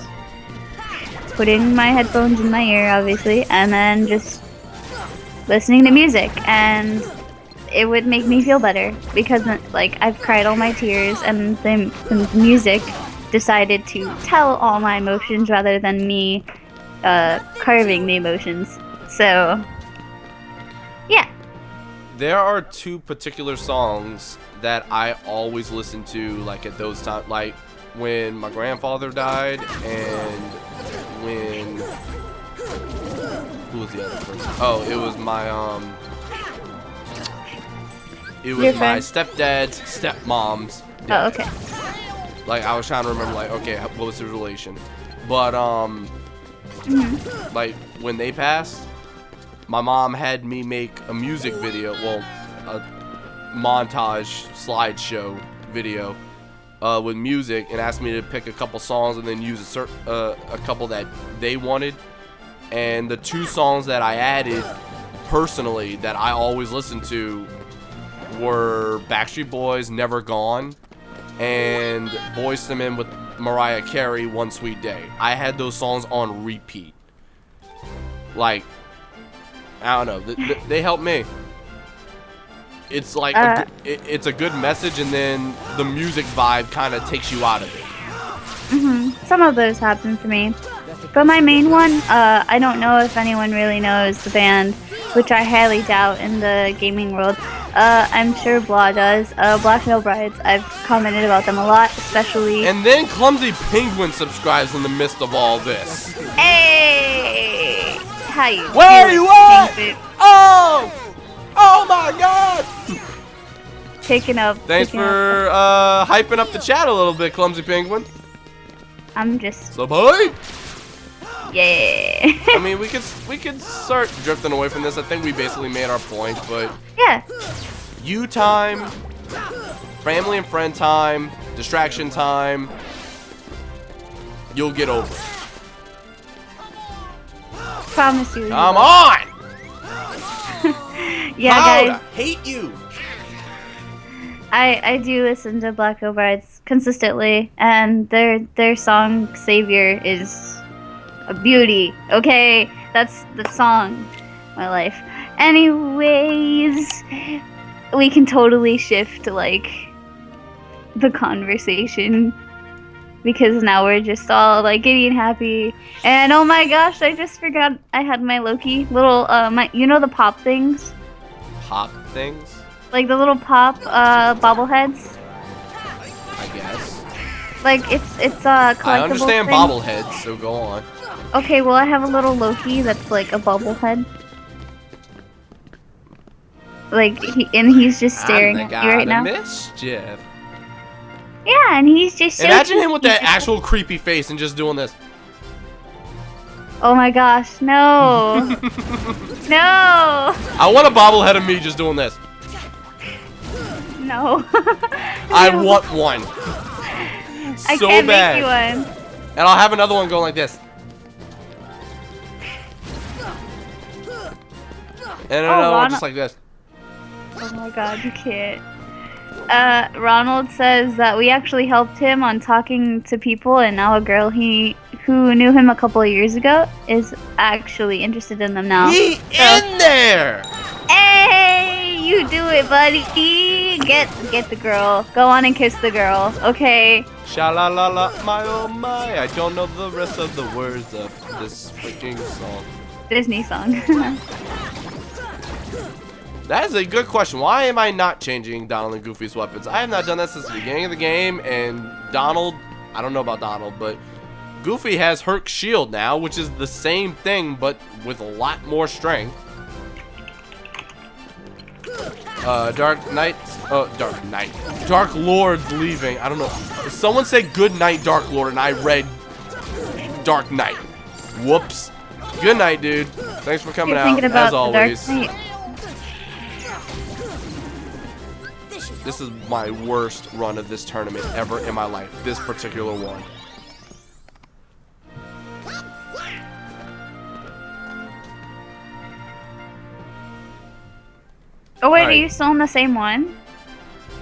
putting my headphones in my ear, obviously, and then just listening to music, and it would make me feel better because, like, I've cried all my tears, and the music decided to tell all my emotions rather than me carving the emotions. So, yeah. There are 2 particular songs that I always listen to, like, at those times, like when my grandfather died, and when, who was the other person? Oh, it was my my stepdad's stepmom's dad. Oh, okay. Like, I was trying to remember, like, okay, what was the relation? But, like, when they passed, my mom had me make a music video, well, a montage slideshow video with music, and asked me to pick a couple songs and then use a couple that they wanted. And the 2 songs that I added personally that I always listen to were Backstreet Boys' Never Gone and Boyz II Men with Mariah Carey, One Sweet Day. I had those songs on repeat. Like, I don't know. They help me. It's like it's a good message, and then the music vibe kind of takes you out of it. Some of those happen for me. But my main one, I don't know if anyone really knows the band, which I highly doubt in the gaming world. I'm sure Blah does. Black Veil Brides, I've commented about them a lot, especially... And then Clumsy Penguin subscribes in the midst of all this. Hey! How you Where are doing, you at? Kingfit? Oh! Oh my god! Taking up. Thanks for hyping up the chat a little bit, Clumsy Penguin. I'm just... So boy! Yeah. I mean, we could start drifting away from this. I think we basically made our point, but Yeah. you time, family and friend time, distraction time, you'll get over it. Promise you. Come on! Yeah, Cloud, guys. I hate you. I do listen to Black Veil Brides consistently, and their song Savior is a beauty. Okay, that's the song, my life. Anyways, we can totally shift like the conversation because now we're just all like giddy and happy. And oh my gosh, I just forgot I had my Loki little you know the pop things, Pop things, like the little pop bobbleheads. I guess. Like it's collectible I understand thing. bobbleheads, so go on. Okay, well I have a little Loki that's like a bobblehead. Like he's just staring I'm the at you right god now. of mischief. Yeah, and he's just so Imagine him with cute. that actual creepy face and just doing this. Oh my gosh, no. No. I want a bobblehead of me just doing this. No. I want one. I So can't bad. make you one. And I'll have another one going like this. And another one just like this. Oh my god, you can't. Ronald says that we actually helped him on talking to people, and now a girl who knew him a couple of years ago is actually interested in them now. He in there! Hey, you do it, buddy. Get the girl. Go on and kiss the girl. Okay. Sha-la-la-la, my oh my. I don't know the rest of the words of this freaking song. Disney song. That is a good question. Why am I not changing Donald and Goofy's weapons? I have not done that since the beginning of the game, and Donald, I don't know about Donald, but Goofy has Herc's shield now, which is the same thing, but with a lot more strength. Dark Lord's leaving. I don't know. Someone said good night, Dark Lord, and I read Dark Knight. Whoops. Good night, dude. Thanks for coming You're out, thinking about as the always. Dark Knight. This is my worst run of this tournament ever in my life. This particular one. Oh wait, Alright. are you still in the same one?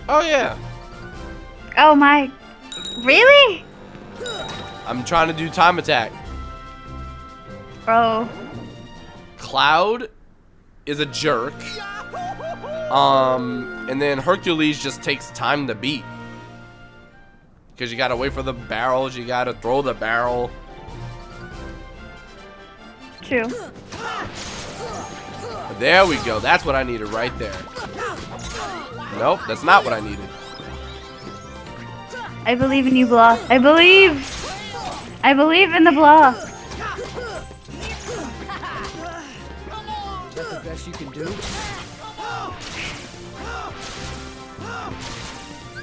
Oh yeah. Oh my. Really? I'm trying to do time attack. Bro. Cloud is a jerk. And then Hercules just takes time to beat. Because you gotta wait for the barrels, you gotta throw the barrel. True. There we go. That's what I needed right there. Nope, that's not what I needed. I believe in you, Blah. I believe! I believe in the Blah. That's the best you can do?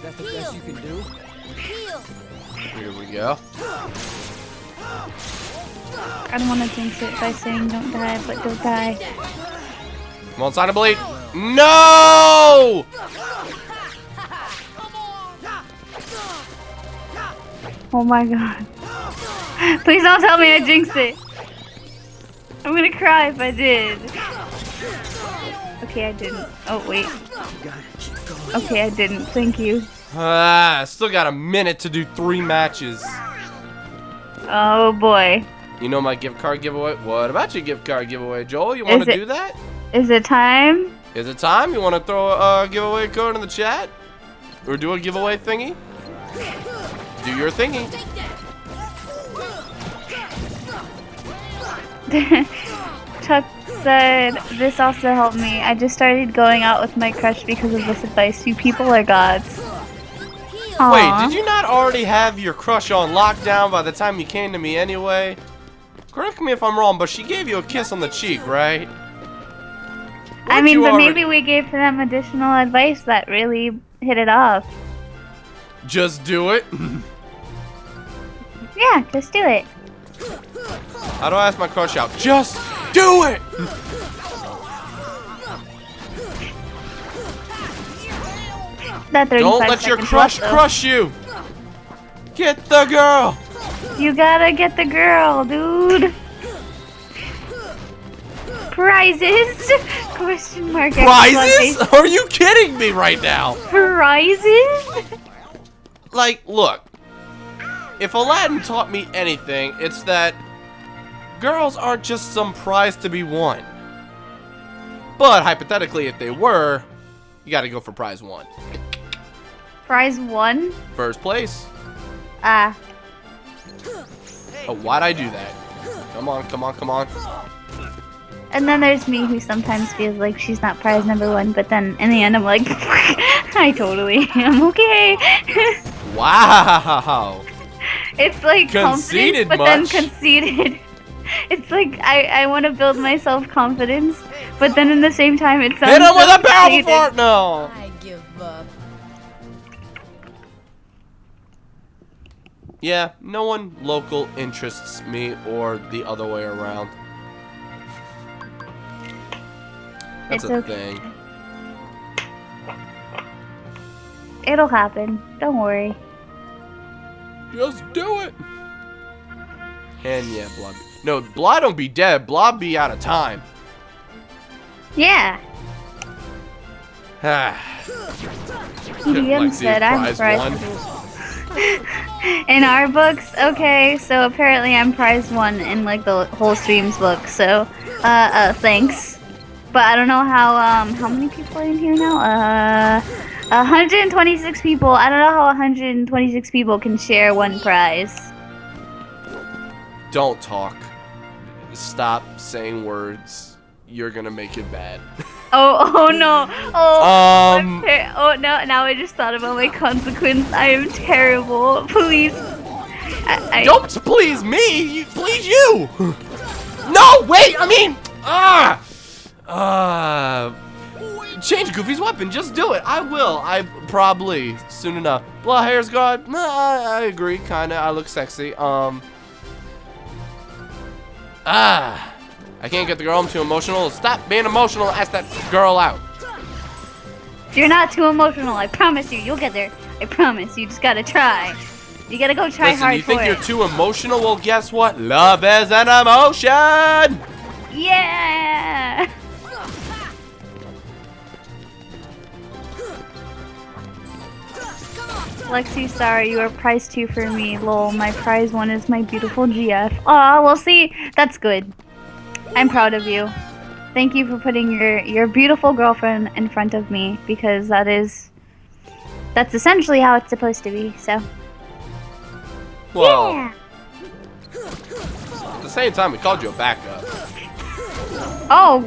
That's the best you can do? Here we go. I don't want to jinx it by saying don't die, but don't die. Come on, Sign of Blade. No! Oh my god. Please don't tell me I jinxed it. I'm gonna cry if I did. Okay, I didn't. Oh, wait. Okay, I didn't. Thank you. Still got a minute to do 3 matches. Oh boy. You know my gift card giveaway? What about your gift card giveaway, Joel? You want to do that? Is it time? Is it time? You want to throw a giveaway code in the chat? Or do a giveaway thingy? Do your thingy. Chuck said, this also helped me. I just started going out with my crush because of this advice. You people are gods. Aww. Wait, did you not already have your crush on lockdown by the time you came to me anyway? Correct me if I'm wrong, but she gave you a kiss on the cheek, right? I mean, but maybe we gave them additional advice that really hit it off. Just do it? Yeah, just do it. How do I ask my crush out? Just do it! Don't let your crush crush you! Get the girl! You gotta get the girl, dude. Prizes? Question mark. Prizes? Are you kidding me right now? Prizes? Like, look. If Aladdin taught me anything, it's that girls aren't just some prize to be won. But hypothetically, if they were, you gotta go for prize 1. Prize 1? First place. Ah. Oh, why'd I do that? Come on, come on, come on. And then there's me who sometimes feels like she's not prize number 1, but then in the end I'm like, I totally am okay. Wow. It's like Conceited confidence, but much. then conceited. It's like I want to build my self-confidence, but then in the same time it sounds Hit him with so a barrel conceited. fart! No! I give up. Yeah, no one local interests me or the other way around. That's It's a okay. thing. It'll happen. Don't worry. Just do it! And yeah, Blob. No, Blob don't be dead. Blob be out of time. Yeah. EDM Lexi, said I'm prize prize 1. In our books, okay, so apparently I'm prize 1 in like the whole stream's book, so thanks. But I don't know how many people are in here now? 126 people. I don't know how 126 people can share one prize. Don't talk. Stop saying words. You're gonna make it bad. Oh no. Oh. Oh no, now I just thought about my consequence. I am terrible. Please. Don't please me. Please you. No, wait. I mean, change Goofy's weapon. Just do it. I will. I probably soon enough. Blah, hair's gone. Nah, I agree. Kinda. I look sexy. I can't get the girl. I'm too emotional. Stop being emotional. Ask that girl out. You're not too emotional. I promise you. You'll get there. I promise. You just gotta try. You gotta go try Listen, hard you think for you're it. too emotional? Well, guess what? Love is an emotion. Yeah. Lexi, sorry, you are prize 2 for me. Lol, my prize 1 is my beautiful GF. Aw, well see, that's good. I'm proud of you. Thank you for putting your beautiful girlfriend in front of me, because that's essentially how it's supposed to be, so. Well, yeah. at the same time, we called you a backup. Oh.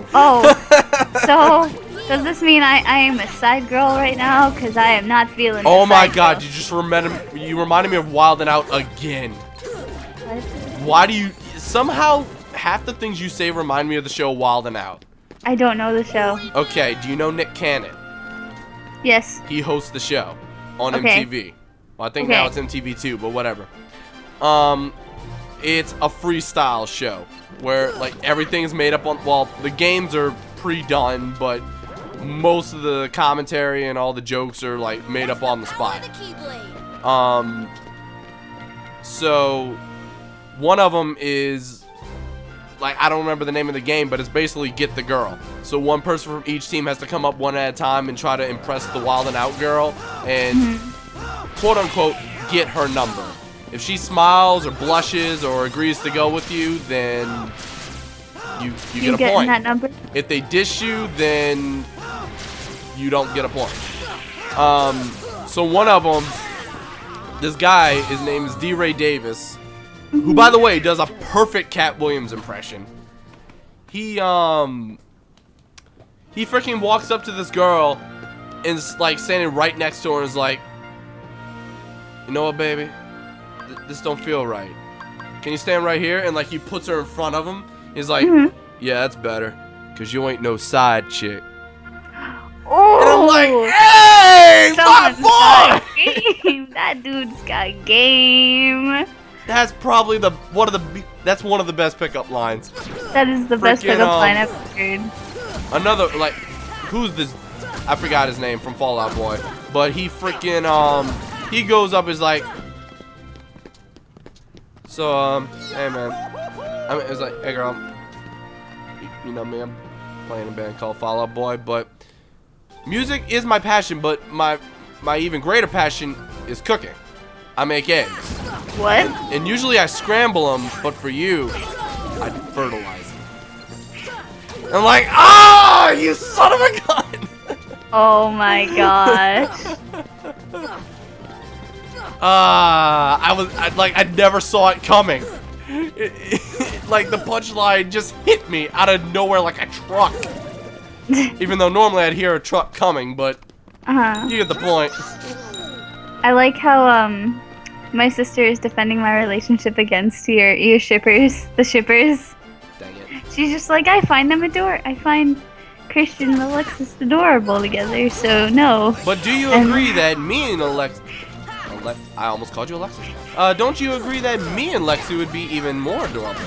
So, does this mean I am a side girl right now? Because I am not feeling Oh the my side god, girl. you reminded me of Wild 'N Out again. What? Why do you, somehow, half the things you say remind me of the show Wild 'N Out. I don't know the show. Okay, do you know Nick Cannon? Yes. He hosts the show on Okay. MTV. Well, I think Okay. now it's MTV too, but whatever. It's a freestyle show where like everything's made up on, well, the games are pre-done, but most of the commentary and all the jokes are like made up on the spot. The Keyblade. So one of them is like, I don't remember the name of the game, but it's basically get the girl. So one person from each team has to come up one at a time and try to impress the Wild 'N Out girl, and quote unquote, get her number. If she smiles or blushes or agrees to go with you, then you get a point. That number? If they dish you, then you don't get a point. So one of them, this guy, his name is D. Ray Davis, who, by the way, does a perfect Cat Williams impression. He freaking walks up to this girl and is like standing right next to her and is like, you know what, baby? This don't feel right. Can you stand right here? And like he puts her in front of him. He's like, yeah, that's better. Cause you ain't no side chick. Oh, And I'm like, hey, my boy! Game. That dude's got game. That's probably one of the best pickup lines. That is the best Freaking, pickup line I've heard. Another, like, who's this? I forgot his name from Fall Out Boy. But he freaking, he goes up, is like, so, hey man. I mean, it's like, hey girl, you know me, I'm playing a band called Fall Out Boy, but music is my passion, but my even greater passion is cooking. I make eggs. What? And usually I scramble them, but for you, I fertilize them. I'm like, ah, you son of a gun! Oh my gosh. I never saw it coming. Like the punchline just hit me out of nowhere like a truck. Even though normally I'd hear a truck coming, but you get the point. I like how my sister is defending my relationship against your shippers, the shippers. Dang it. She's just like, I find Christian and Alexis adorable together, so no. But do you agree that me and I almost called you Alexis. Don't you agree that me and Lexi would be even more adorable?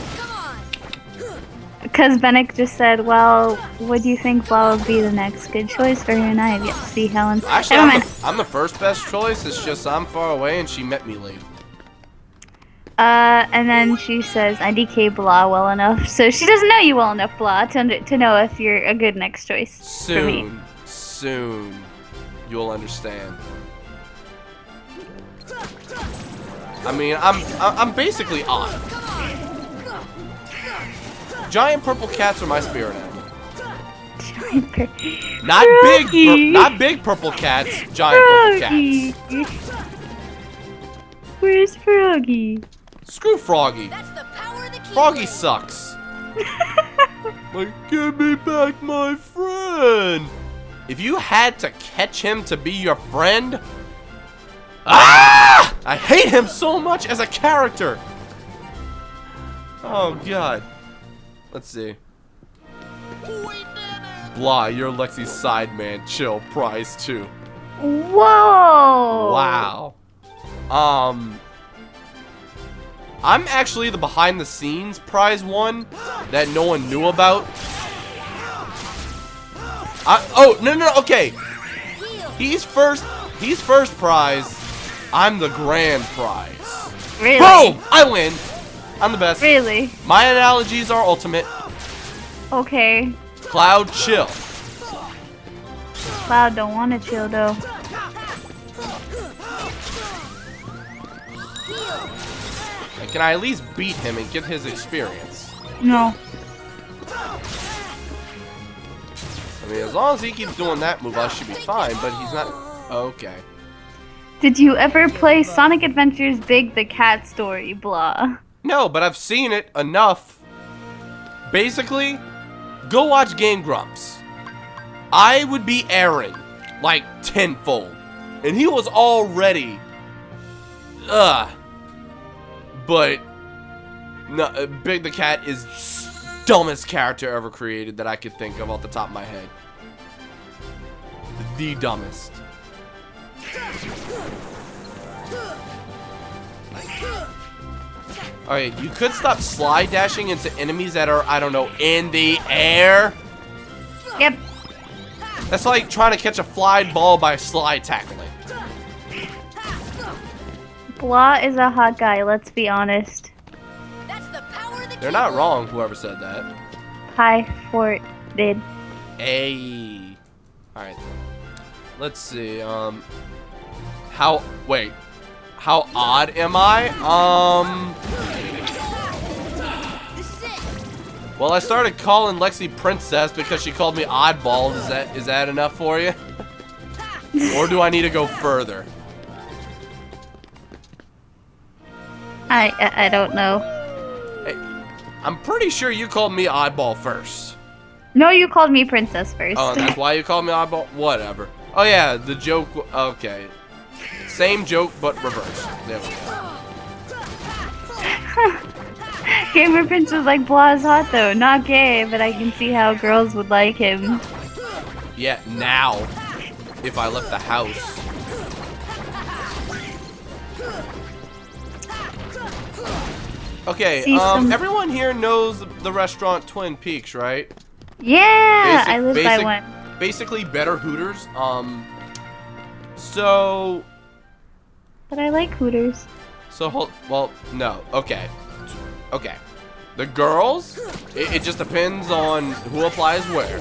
Because Bennick just said, well, what do you think Blah would be the next good choice for her and I have yet to see Helen. Actually, Never mind. I'm the first best choice. It's just I'm far away and she met me late. And then she says, I DK Blah well enough. So she doesn't know you well enough, Blah, to know if you're a good next choice for me. Soon, you'll understand. I mean, I'm basically odd. Giant purple cats are my spirit animal. Not big purple cats. Giant purple cats. Where's Froggy? Screw Froggy. That's the power of the key. Froggy sucks. Like, give me back my friend. If you had to catch him to be your friend, I hate him so much as a character. Oh God. Let's see. Blah, you're Lexi's side man. Chill. Prize 2. Whoa. Wow. I'm actually the behind the scenes prize 1 that no one knew about. No, okay. He's first prize. I'm the grand prize. Really? Boom! I win. I'm the best. Really? My analogies are ultimate. Okay. Cloud, chill. Cloud don't want to chill though. And can I at least beat him and get his experience? No. I mean, as long as he keeps doing that move, I should be fine, but he's not. Okay. Did you ever play Sonic Adventures Big the Cat Story, Blah? No, but I've seen it enough. Basically, go watch Game Grumps. I would be Aaron, like tenfold. And he was already... But... No, Big the Cat is the dumbest character ever created that I could think of off the top of my head. The dumbest. Alright, you could stop slide dashing into enemies that are, I don't know, in the air. Yep. That's like trying to catch a fly ball by slide tackling. Blah is a hot guy, let's be honest. That's the power of the They're not wrong, whoever said that. Hi, Fort did. Hey. Alright. Let's see, Wait. How odd am I? Well, I started calling Lexi Princess because she called me oddball. Is that enough for you? Or do I need to go further? I don't know. Hey, I'm pretty sure you called me oddball first. No, you called me princess first. Oh, that's why you called me oddball? Whatever. Oh, yeah, the joke. Okay. Same joke, but reversed. There we go. Gamer Prince was like, blah is hot though. Not gay, but I can see how girls would like him. Yeah, now. If I left the house. Okay, everyone here knows the restaurant Twin Peaks, right? Yeah, I live by one. Basically, better Hooters. So. But I like Hooters. So, well, no. Okay. Okay. The girls, it just depends on who applies where.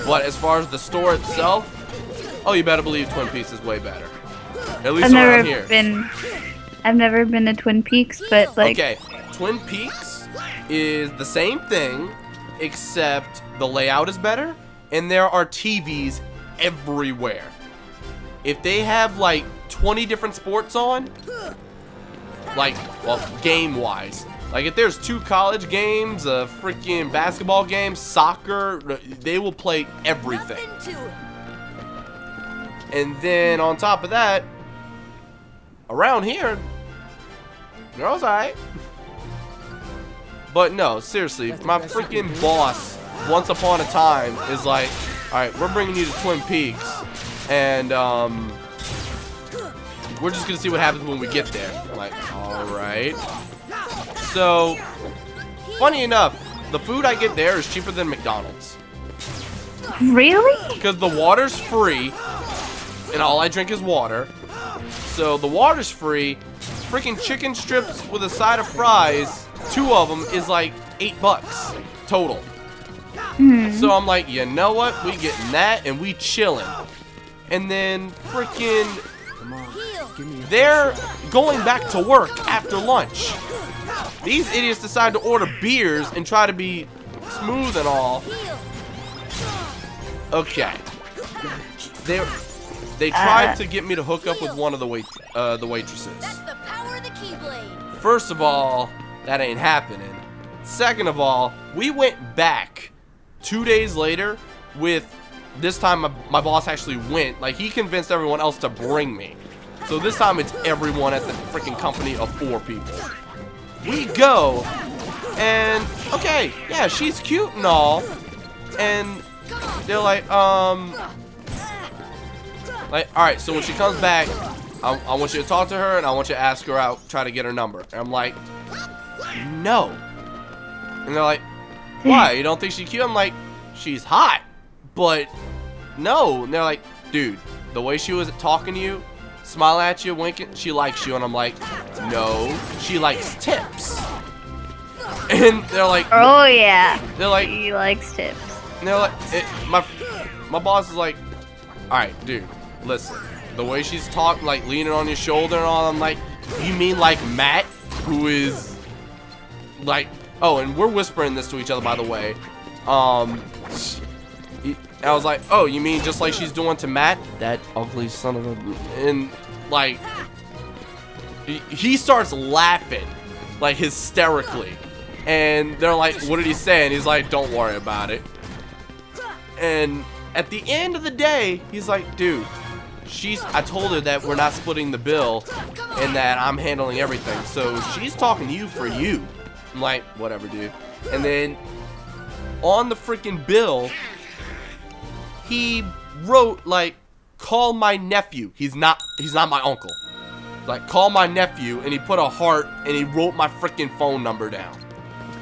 But as far as the store itself, oh, you better believe Twin Peaks is way better. At least around here. I've never been to Twin Peaks, but like. Okay, Twin Peaks is the same thing, except the layout is better, and there are TVs everywhere. If they have like 20 different sports on, like, well, game-wise, like if there's 2 college games, a freaking basketball game, soccer, they will play everything. And then on top of that, around here, girls alright. But no, seriously, my freaking boss, once upon a time, is like, alright, we're bringing you to Twin Peaks, and we're just gonna see what happens when we get there. I'm like, alright. So, funny enough, the food I get there is cheaper than McDonald's. Really? Because the water's free, and all I drink is water. So the water's free. Freaking chicken strips with a side of fries, 2 of them is like $8 total. So I'm like, you know what? We getting that and we chilling. And then freaking, they're going back to work after lunch. These idiots decide to order beers and try to be smooth and all. Okay. They tried to get me to hook up with one of the waitresses. That's the power of the Keyblade. First of all, that ain't happening. Second of all, we went back 2 days later with, this time my boss actually went, like he convinced everyone else to bring me. So this time it's everyone at the freaking company of 4 people. We go, and okay, yeah, she's cute and all, and they're like, alright, so when she comes back, I want you to talk to her, and I want you to ask her out, try to get her number. And I'm like, no. And they're like, why? You don't think she's cute? I'm like, she's hot, but no. And they're like, dude, the way she was talking to you, smile at you, winking, she likes you. And I'm like, no, she likes tips. And they're like, oh yeah, they're like, he likes tips. And they're like, my boss is like, all right, dude, listen, the way she's talking, like leaning on your shoulder and all, I'm like, you mean like Matt, who is like, oh, and we're whispering this to each other, by the way. I was like, oh, you mean just like she's doing to Matt, that ugly son of a, and like, he starts laughing, like hysterically, and they're like, what did he say? And he's like, don't worry about it. And at the end of the day, he's like, dude, I told her that we're not splitting the bill and that I'm handling everything. So she's talking to you for you. I'm like, whatever, dude. And then on the freaking bill, he wrote like, call my nephew. He's not my uncle. Like, call my nephew, and he put a heart and he wrote my freaking phone number down.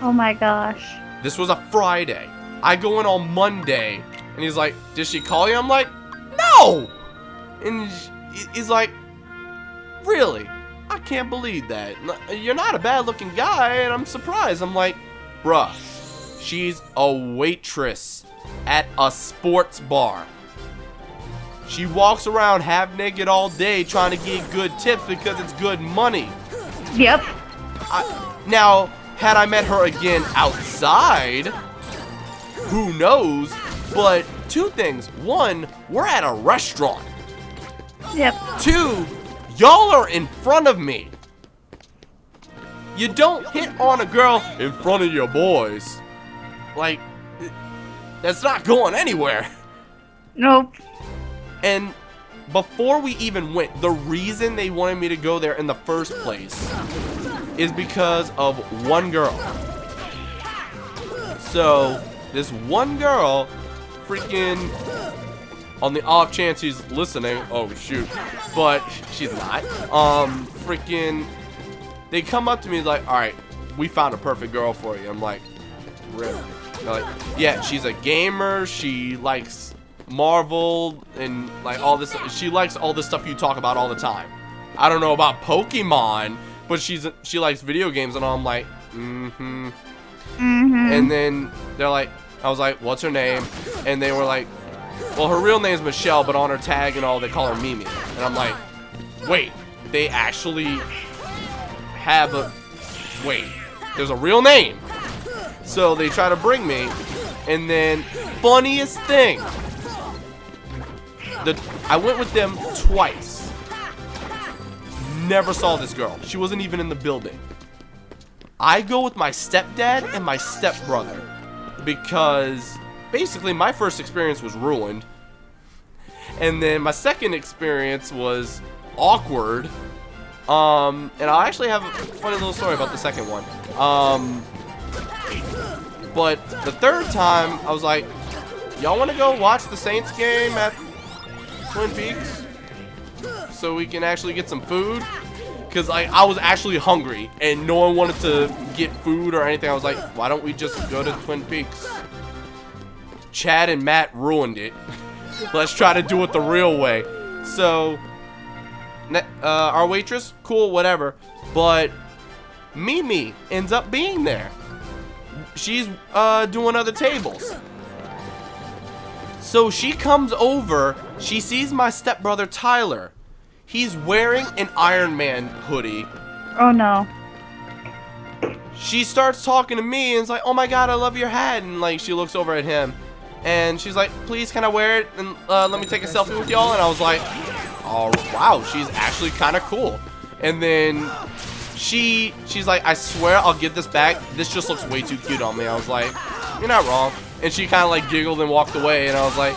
Oh my gosh. This was a Friday. I go in on Monday, and he's like, did she call you? I'm like, no! And he's like, really? I can't believe that. You're not a bad-looking guy, and I'm surprised. I'm like, bruh, she's a waitress at a sports bar. She walks around half naked all day trying to get good tips because it's good money. Yep. Now, had I met her again outside, who knows? But two things. One, we're at a restaurant. Yep. Two, y'all are in front of me. You don't hit on a girl in front of your boys. Like, that's not going anywhere. Nope. And before we even went, the reason they wanted me to go there in the first place is because of one girl. So, this one girl, freaking, on the off chance she's listening, oh shoot, but she's not, freaking, they come up to me like, alright, we found a perfect girl for you. I'm like, really? They're like, yeah, she's a gamer, she likes Marvel, and like all this, she likes all this stuff you talk about all the time. I don't know about Pokemon, but she likes video games, and I'm like, and then they're like, I was like, what's her name? And they were like, well, her real name's Michelle, but on her tag and all, they call her Mimi. And I'm like, wait, they actually have a, wait, there's a real name. So they try to bring me, and then, funniest thing, I went with them twice. Never saw this girl. She wasn't even in the building. I go with my stepdad and my stepbrother because basically my first experience was ruined. And then my second experience was awkward. And I actually have a funny little story about the second one. But the third time, I was like, y'all want to go watch the Saints game at Twin Peaks so we can actually get some food? Because I was actually hungry and no one wanted to get food or anything. I was like, why don't we just go to Twin Peaks? Chad and Matt ruined it. Let's try to do it the real way. So our waitress, cool, whatever, but Mimi ends up being there. She's doing other tables. So she comes over, she sees my stepbrother Tyler. He's wearing an Iron Man hoodie. Oh no. She starts talking to me and is like, oh my god, I love your hat. And like, she looks over at him and she's like, please, can I wear it? And let me take a selfie with y'all. And I was like, oh wow, she's actually kind of cool. And then she's like, I swear I'll give this back. This just looks way too cute on me. I was like, you're not wrong. And she kind of like giggled and walked away. And I was like,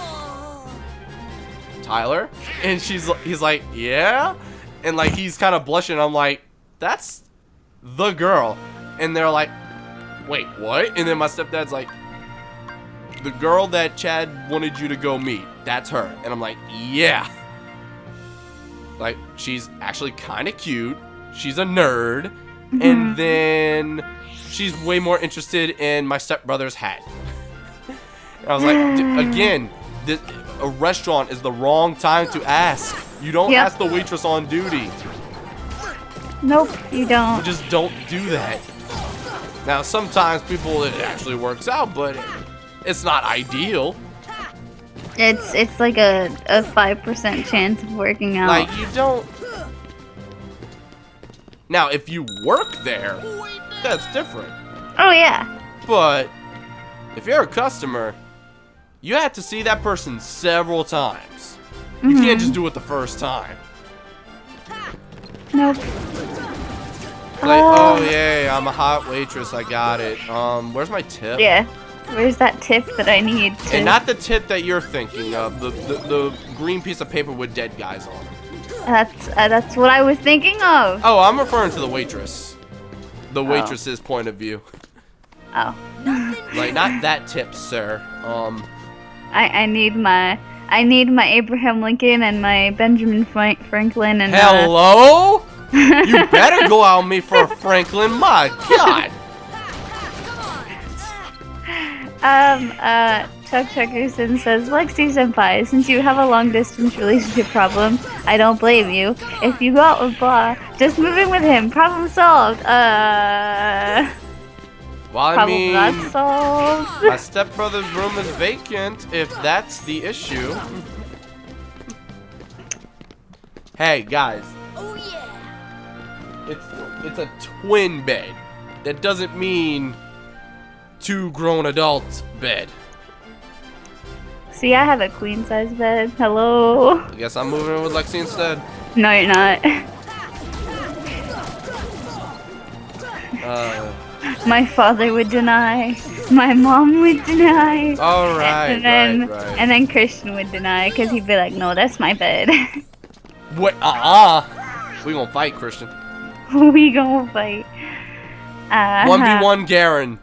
Tyler? And he's like, yeah? And like, he's kind of blushing. I'm like, that's the girl. And they're like, wait, what? And then my stepdad's like, the girl that Chad wanted you to go meet, that's her. And I'm like, yeah. Like, she's actually kind of cute. She's a nerd. And then she's way more interested in my stepbrother's hat. And I was like, again, a restaurant is the wrong time to ask. You don't ask the waitress on duty. Nope, you don't. You just don't do that. Now, sometimes it actually works out, but it's not ideal. It's like a 5% chance of working out. Like, you don't. Now, if you work there, that's different. Oh yeah. But if you're a customer, you have to see that person several times. You can't just do it the first time. Nope. Like, oh yeah, I'm a hot waitress, I got it. Where's my tip? Yeah. Where's that tip that I need to... And not the tip that you're thinking of, the green piece of paper with dead guys on it. That's what I was thinking of. Oh, I'm referring to the waitress. The waitress's point of view. Oh. Like, not that tip, sir. I need my Abraham Lincoln and my Benjamin Franklin and Hello? You better go out with me for a Franklin, my god. Chuck Chuckerson says, Lexi Senpai, since you have a long distance relationship problem, I don't blame you. If you go out with blah, just move in with him. Problem solved. Well, I problem mean, not solved. my stepbrother's room is vacant, if that's the issue. Hey, guys. Oh yeah. It's a twin bed. That doesn't mean 2 grown adults bed. See, I have a queen size bed. Hello. I guess I'm moving in with Lexi instead. No, you're not. My father would deny. My mom would deny. All right, And then Christian would deny because he'd be like, no, that's my bed. What? We gonna fight, Christian. We gonna fight. 1v1 Garen.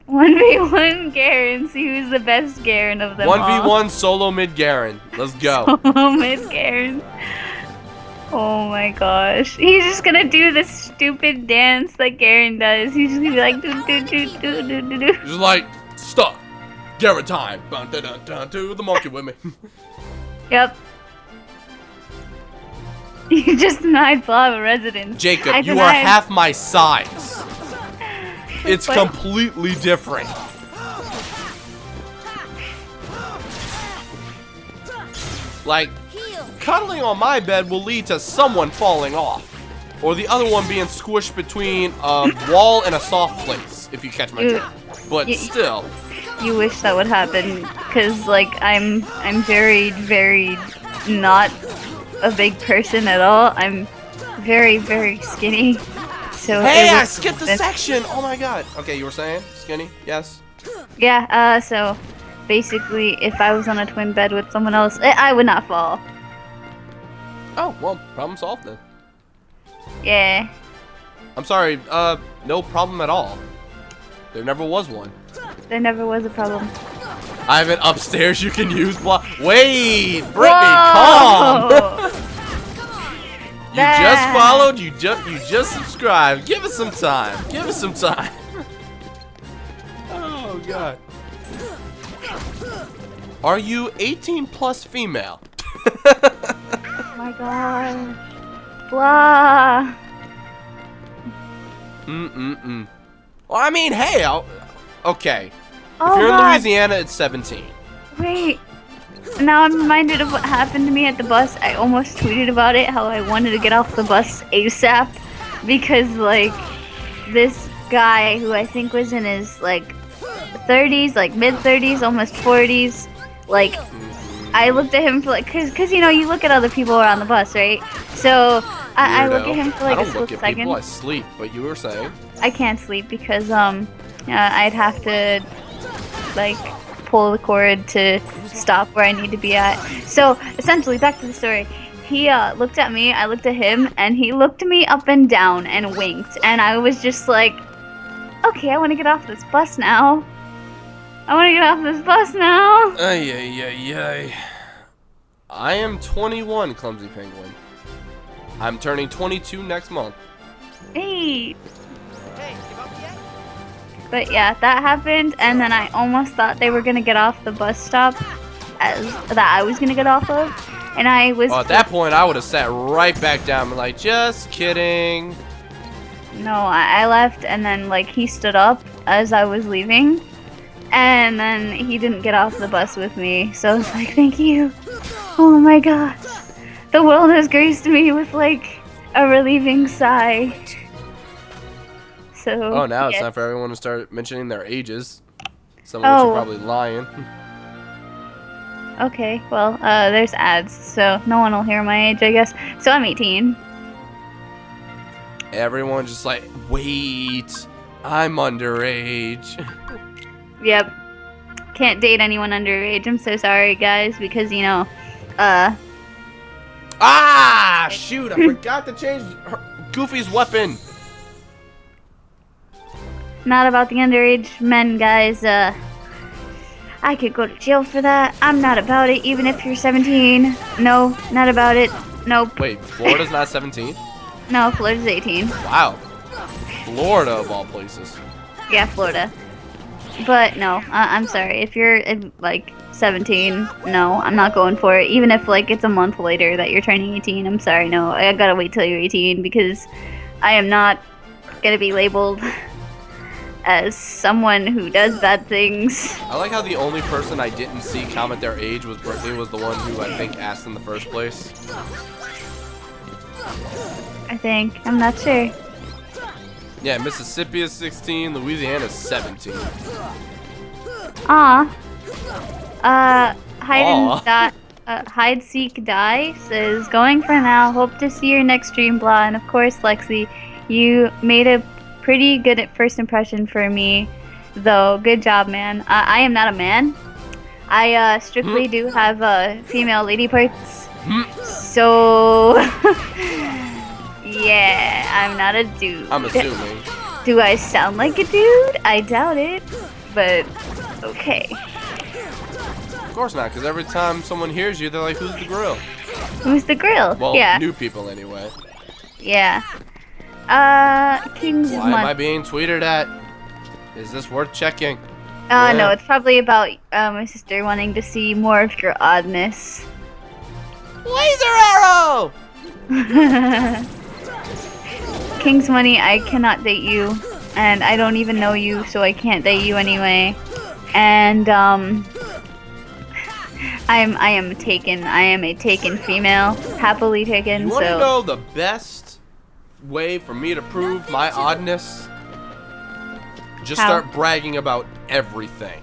1v1 Garen. See who's the best Garen of them all. 1v1 solo mid Garen. Let's go. Solo mid Garen. Oh my gosh. He's just gonna do this stupid dance that Garen does. He's just gonna be like, do do do do do do do. Just like, stop. Garen time. Dun, dun, dun, dun, do the monkey with me. Yep. You just denied Flava residence. Jacob, I you are denied- half my size. It's What? completely different. Like, cuddling on my bed will lead to someone falling off. Or the other one being squished between a wall and a soft place, if you catch my drift. But still. You wish that would happen, cause like I'm very, very not a big person at all. I'm very, very skinny. So Hey, it I would skipped the happen. section! Oh my god. Okay, you were saying? Skinny? Yes? Yeah. So basically, if I was on a twin bed with someone else, I would not fall. Oh, well, problem solved then. Yeah. I'm sorry, no problem at all. There never was one. There never was a problem. I have an upstairs you can use. Wait, Brittany, calm. Whoa! You just followed. You just subscribed. Give us some time. Give us some time. Oh god. Are you 18 plus female? Oh my god. Blah. Well, I mean, hey, okay. Oh If you're in god. Louisiana, it's 17. Wait. Now I'm reminded of what happened to me at the bus. I almost tweeted about it, how I wanted to get off the bus ASAP. Because, like, this guy who I think was in his, like, 30s, like, mid-30s, almost 40s. Like, I looked at him for, like, cause you know, you look at other people who are on the bus, right? So, I look at him for, like, I a don't look split at second. people, I sleep, but you were saying. I can't sleep because I'd have to like pull the cord to stop where I need to be at. So essentially, back to the story. He looked at me, I looked at him, and he looked me up and down and winked, and I was just like, okay, I want to get off this bus now. I want to get off this bus now. Ay, ay, ay, ay. I am 21, Clumsy Penguin. I'm turning 22 next month. Hey. But yeah, that happened, and then I almost thought they were gonna get off the bus stop that I was gonna get off of, and I was. Well, at that point, I would have sat right back down and like, just kidding. No, I left, and then like he stood up as I was leaving, and then he didn't get off the bus with me. So I was like, thank you. Oh my gosh, the world has graced me with like a relieving sigh. So, Oh, now it's yes. time for everyone to start mentioning their ages. Some of which Oh. are probably lying. Okay, well, there's ads, so no one will hear my age, I guess. So I'm 18. Everyone just like, wait, I'm underage. Yep. Can't date anyone underage. I'm so sorry, guys, because, you know, Ah, shoot, I forgot to change Goofy's weapon. not about the underage men, guys. I could go to jail for that. I'm not about it, even if you're 17. No, not about it. Nope. Wait, Florida's not 17? No, Florida's 18. Wow. Florida, of all places. Yeah, Florida. But no, I'm sorry. If you're like 17, no, I'm not going for it. Even if like it's a month later that you're turning 18, I'm sorry. No, I gotta wait till you're 18 because I am not gonna be labeled as someone who does bad things. I like how the only person I didn't see comment their age was Brittany, was the one who I think asked in the first place. I think. I'm not sure. Yeah, Mississippi is 16, Louisiana is 17. Aw. Aw. Hide, seek, die says, going for now. Hope to see your next stream, blah. And of course, Lexi, you made a pretty good first impression for me, though. Good job, man. I am not a man. I strictly do have female lady parts. So, yeah, I'm not a dude. I'm assuming. Do I sound like a dude? I doubt it, but okay. Of course not, because every time someone hears you, they're like, who's the grill? Who's the grill? Well, yeah. new people anyway. Yeah. King's Why am I Month. being tweeted at? Is this worth checking? No, it's probably about my sister wanting to see more of your oddness. Laser arrow! King's Money, I cannot date you, and I don't even know you, so I can't date you anyway. And I am taken. I am a taken female, happily taken. You want to So know the best way for me to prove my oddness? Just How? start bragging about everything.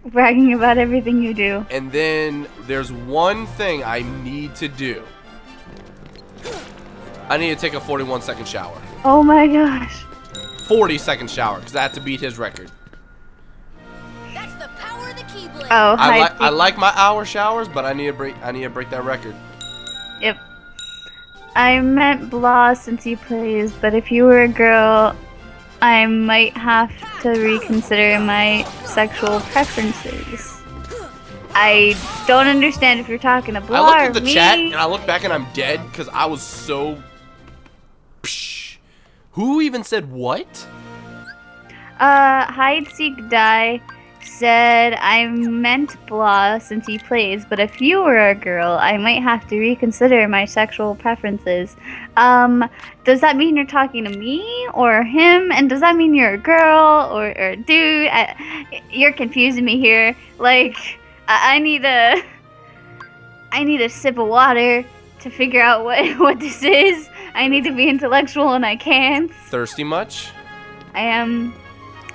bragging about everything you do. And then there's one thing I need to do. I need to take a 41-second shower. Oh my gosh. 40-second shower, because I have to beat his record. That's the power of the Keyblade. Oh, hi. I like my hour showers, but I need to break that record. Yep. I meant blah since he plays, but if you were a girl, I might have to reconsider my sexual preferences. I don't understand if you're talking to blah I looked or at the me. chat and I look back and I'm dead because I was so. Psh. Who even said what? Hide, seek, die said I meant blah since he plays, but if you were a girl, I might have to reconsider my sexual preferences. Does that mean you're talking to me or him? And does that mean you're a girl or a dude? You're confusing me here. Like, I need a sip of water to figure out what this is. I need to be intellectual and I can't. Thirsty much? I am.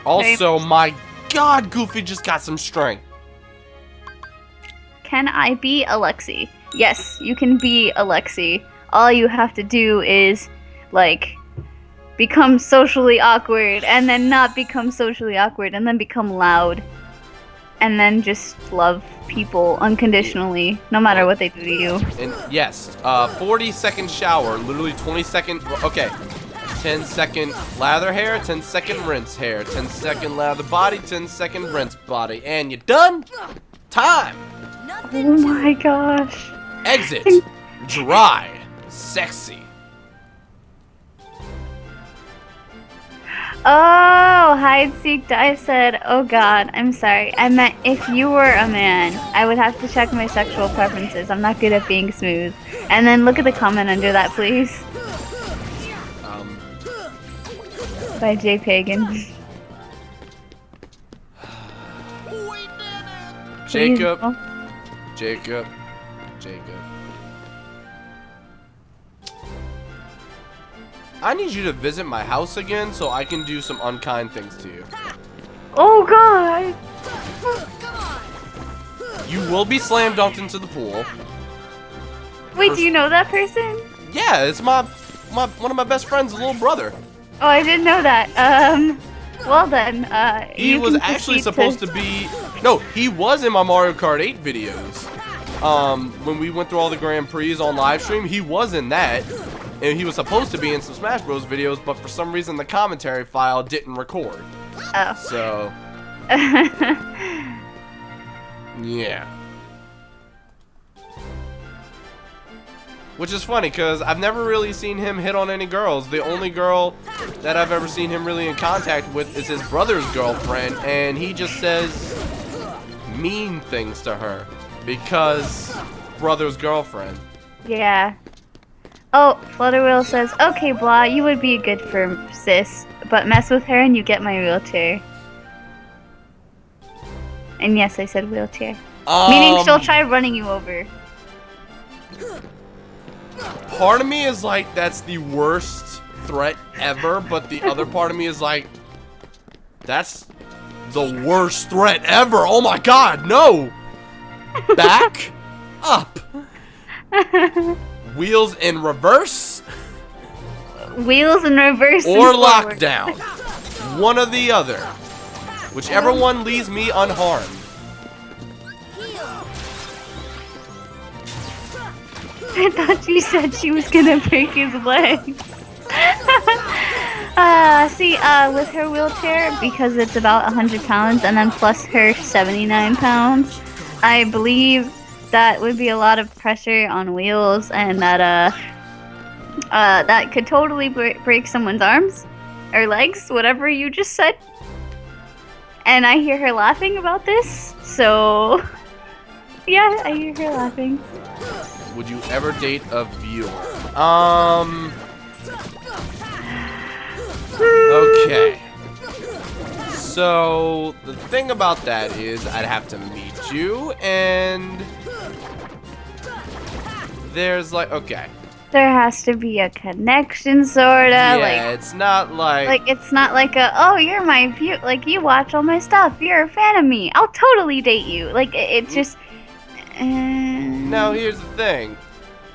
Also, my God, Goofy just got some strength. Can I be Alexi? Yes, you can be Alexi. All you have to do is, like, become socially awkward, and then not become socially awkward, and then become loud. And then just love people unconditionally, no matter what they do to you. And yes, 40-second shower, literally 20-second. Okay, 10-second lather hair, 10-second rinse hair, 10-second lather body, 10-second rinse body, and you done. Time. Oh my gosh. Exit. Dry. Sexy. Oh, hide, seek, die said, oh god, I'm sorry. I meant if you were a man, I would have to check my sexual preferences. I'm not good at being smooth. And then look at the comment under that, please. By J Pagan. Jacob. Please, Jacob. I need you to visit my house again so I can do some unkind things to you. oh god. You will be slam dunked into the pool. Wait, do you know that person? Yeah, it's my one of my best friend's little brother. Oh, I didn't know that. Well then, He you was can actually proceed supposed to be. No, he was in my Mario Kart 8 videos. When we went through all the Grand Prix on live stream, he was in that. And he was supposed to be in some Smash Bros videos, but for some reason the commentary file didn't record. Oh. So, yeah. Which is funny, because I've never really seen him hit on any girls. The only girl that I've ever seen him really in contact with is his brother's girlfriend, and he just says mean things to her because brother's girlfriend. Yeah. Oh, Flutterwheel says, okay, blah, you would be good for sis, but mess with her and you get my wheelchair. And yes, I said wheelchair. Meaning she'll try running you over. part of me is like, that's the worst threat ever, but the other part of me is like, that's the worst threat ever. Oh my god, no! Back up. Wheels in reverse. Wheels in reverse. Or and forward. lockdown. One or the other. Whichever one leaves me unharmed. I thought you said she was gonna break his legs. With her wheelchair, because it's about 100 pounds, and then plus her 79 pounds, I believe that would be a lot of pressure on wheels, and that that could totally break someone's arms or legs, whatever you just said. And I hear her laughing about this, so yeah, I hear her laughing. Would you ever date a viewer? Okay. So, the thing about that is I'd have to meet you, and there's like, okay. There has to be a connection, sorta. Yeah, like, it's not like... Like, it's not like a, oh, you're my view, like, you watch all my stuff, you're a fan of me, I'll totally date you. Like, it just... Now, here's the thing.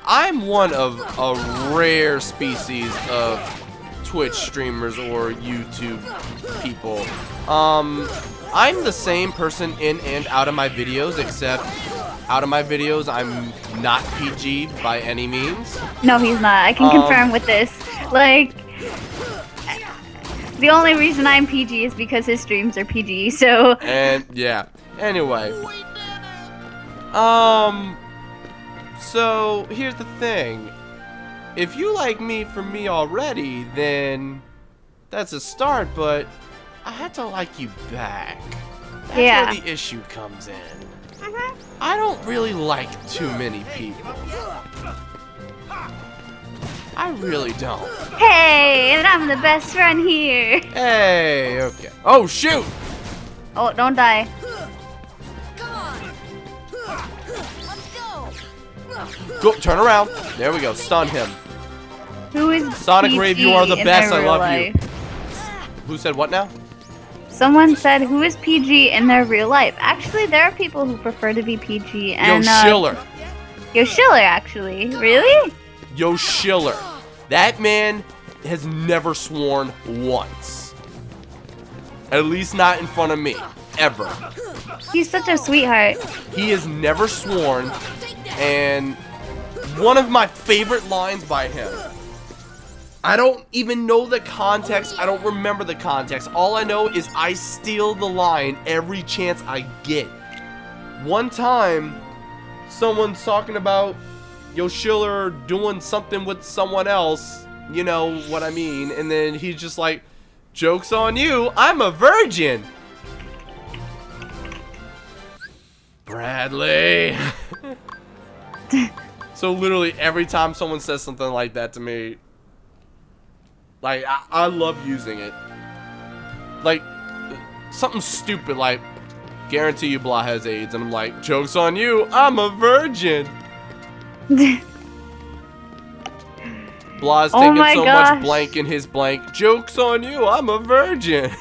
I'm one of a rare species of Twitch streamers or YouTube people. I'm the same person in and out of my videos, except out of my videos, I'm not PG by any means. No, he's not. I can confirm with this. Like, the only reason I'm PG is because his streams are PG, so... And, yeah. Anyway. So, here's the thing. If you like me for me already, then that's a start, but I had to like you back. That's where the issue comes in. I don't really like too many people. I really don't. Hey, and I'm the best friend here. Hey, okay. Oh, shoot! Oh, don't die. Go, turn around. There we go. Stun him. Who is Sonic PG Rave, you are the in best. their I real love life? you. Who said what now? Someone said, who is PG in their real life? Actually, there are people who prefer to be PG. And, Yo, Schiller. Yo, Schiller, actually. Really? Yo, Schiller. That man has never sworn once. At least not in front of me. Ever. He's such a sweetheart. He has never sworn, and one of my favorite lines by him, I don't even know the context, I don't remember the context, all I know is I steal the line every chance I get. One time, someone's talking about Yo Schiller doing something with someone else, you know what I mean, and then he's just like, joke's on you, I'm a virgin. Bradley. So literally every time someone says something like that to me, like I love using it. Like something stupid like, guarantee you blah has AIDS, and I'm like, joke's on you, I'm a virgin. Blah's taking so much blank in his blank, joke's on you, I'm a virgin.